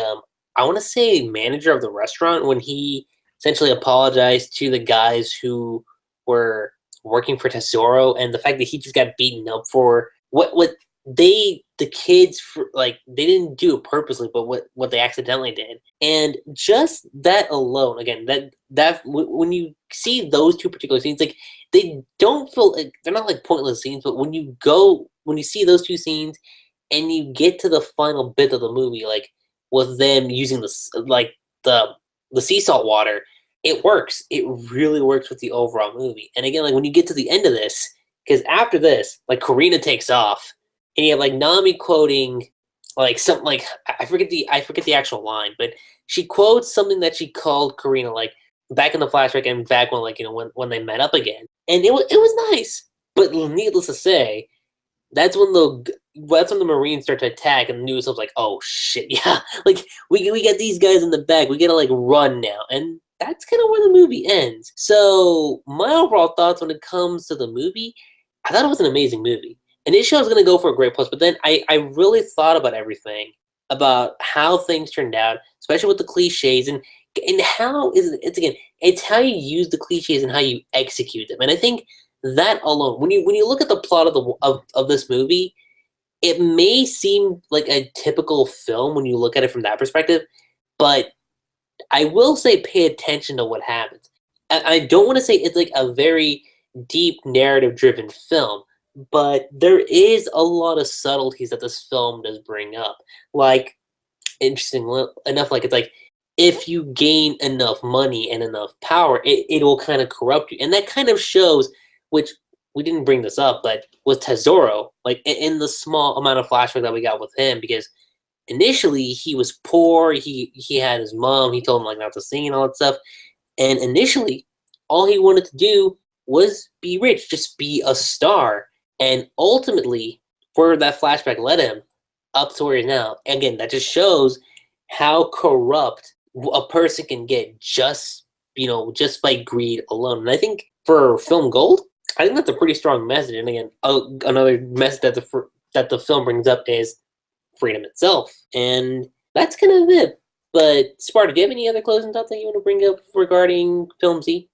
I want to say manager of the restaurant, when he essentially apologized to the guys who were working for Tesoro, and the fact that he just got beaten up for what the kids, for like, they didn't do it purposely, but what they accidentally did. And just that alone, again, that when you see those two particular scenes, like, they don't feel like they're not like pointless scenes, but when you see those two scenes and you get to the final bit of the movie, like with them using the sea salt water, it works. It really works with the overall movie. And again, like when you get to the end of this, because after this, like, Karina takes off, and you have like Nami quoting like something, like I forget the actual line, but she quotes something that she called Karina like back in the flashback and back when, like, when they met up again, and it was nice. But needless to say, that's when the Marines start to attack, and the news was like, oh shit, yeah, like we get these guys in the back, we gotta like run now, and that's kind of where the movie ends. So my overall thoughts when it comes to the movie, I thought it was an amazing movie. Initially, I was going to go for a great plus, but then I really thought about everything, about how things turned out, especially with the cliches, and how it's how you use the cliches and how you execute them. And I think that alone, when you look at the plot of this movie, it may seem like a typical film when you look at it from that perspective, but I will say pay attention to what happens. I don't want to say it's like a very deep narrative-driven film, but there is a lot of subtleties that this film does bring up. Like, interesting enough, like, it's like, if you gain enough money and enough power, it will kind of corrupt you. And that kind of shows, which we didn't bring this up, but with Tesoro, like in the small amount of flashback that we got with him, because initially he was poor, he had his mom, he told him like not to sing and all that stuff. And initially, all he wanted to do was be rich, just be a star. And ultimately, where that flashback led him up to where he is now. Again, that just shows how corrupt a person can get just by greed alone. And I think for Film Gold, I think that's a pretty strong message. And again, another message that the film brings up is freedom itself. And that's kind of it. But Sparta, do you have any other closing thoughts that you want to bring up regarding Film Z?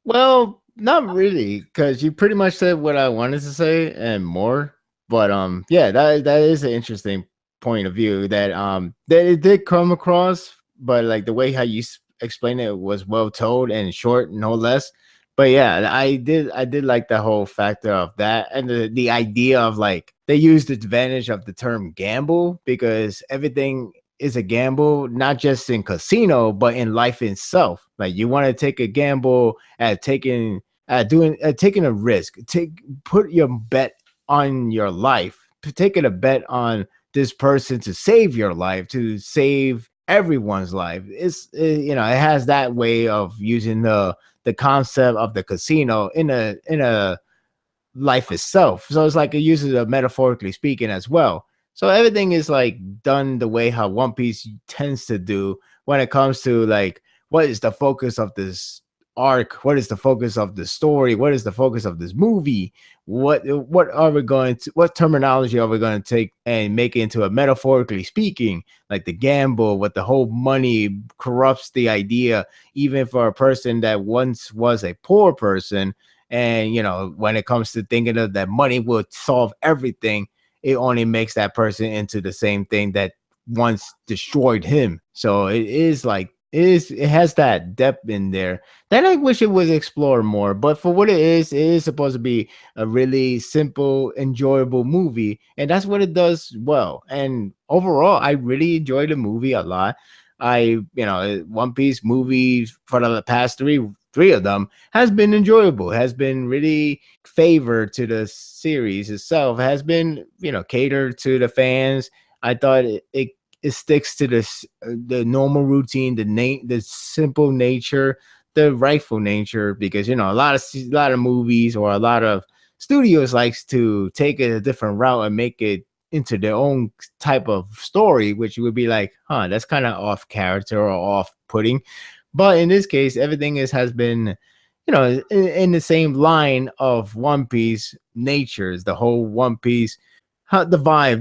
Well, not really, because you pretty much said what I wanted to say and more. But yeah, that is an interesting point of view that it did come across, but like the way how you explained it was well told and short, no less. But yeah, I did like the whole factor of that, and the idea of like they used the advantage of the term gamble, because everything is a gamble, not just in casino, but in life itself. Like, you want to take a gamble at taking a risk, put your bet on your life, taking a bet on this person to save your life, to save everyone's life. It has that way of using the concept of the casino in a life itself. So it's like it uses it metaphorically speaking as well. So everything is like done the way how One Piece tends to do when it comes to like what is the focus of this arc? What is the focus of the story? What is the focus of this movie? What are we going to, what terminology are we going to take and make it into a metaphorically speaking, like the gamble, what the whole money corrupts the idea, even for a person that once was a poor person. And when it comes to thinking of that money will solve everything, it only makes that person into the same thing that once destroyed him. So it is like, it has that depth in there that I wish it was explored more. But for what it is supposed to be a really simple, enjoyable movie, and that's what it does well. And overall, I really enjoyed the movie a lot. One Piece movies for the past three of them has been enjoyable, has been really favored to the series itself, has been catered to the fans. I thought it sticks to the normal routine, the simple nature, the rightful nature, because a lot of movies or a lot of studios likes to take it a different route and make it into their own type of story, which would be like, that's kind of off character or off putting. But in this case, everything has been in the same line of One Piece natures, the whole One Piece, the vibe,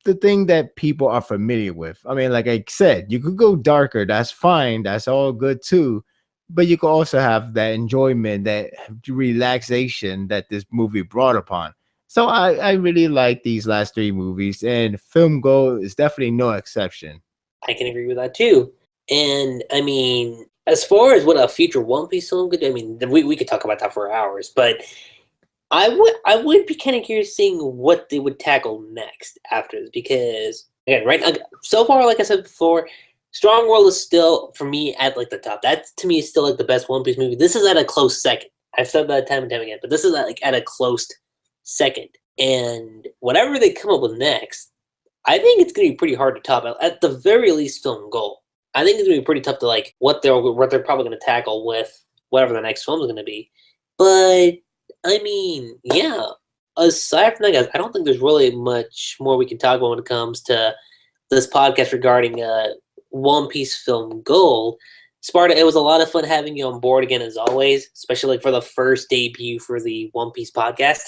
the thing that people are familiar with. I mean, like I said, you could go darker. That's fine. That's all good too. But you could also have that enjoyment, that relaxation that this movie brought upon. So I really like these last three movies, and Film Gold is definitely no exception. I can agree with that too. And I mean, as far as what a future One Piece film could do, I mean, we could talk about that for hours, but I would be kind of curious seeing what they would tackle next after this, because again, right now, so far, like I said before, Strong World is still for me at like the top. That to me is still like the best One Piece movie. This is at a close second. I've said that time and time again, but this is at a close second. And whatever they come up with next, I think it's gonna be pretty hard to top. At the very least, Film Goal. I think it's gonna be pretty tough to like what they're probably gonna tackle with whatever the next film is gonna be. But I mean, yeah. Aside from that, guys, I don't think there's really much more we can talk about when it comes to this podcast regarding One Piece Film Gold. Sparta, it was a lot of fun having you on board again, as always, especially like for the first debut for the One Piece podcast.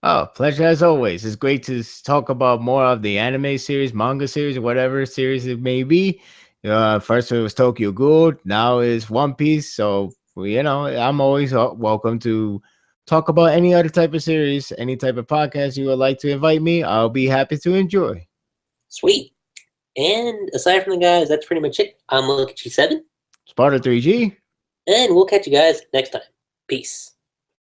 Oh, pleasure as always. It's great to talk about more of the anime series, manga series, whatever series it may be. First it was Tokyo Ghoul, now is One Piece. So, I'm always welcome to talk about any other type of series, any type of podcast you would like to invite me. I'll be happy to enjoy. Sweet. And aside from the guys, that's pretty much it. I'm Lucky7. SPARDA3g. And we'll catch you guys next time. Peace.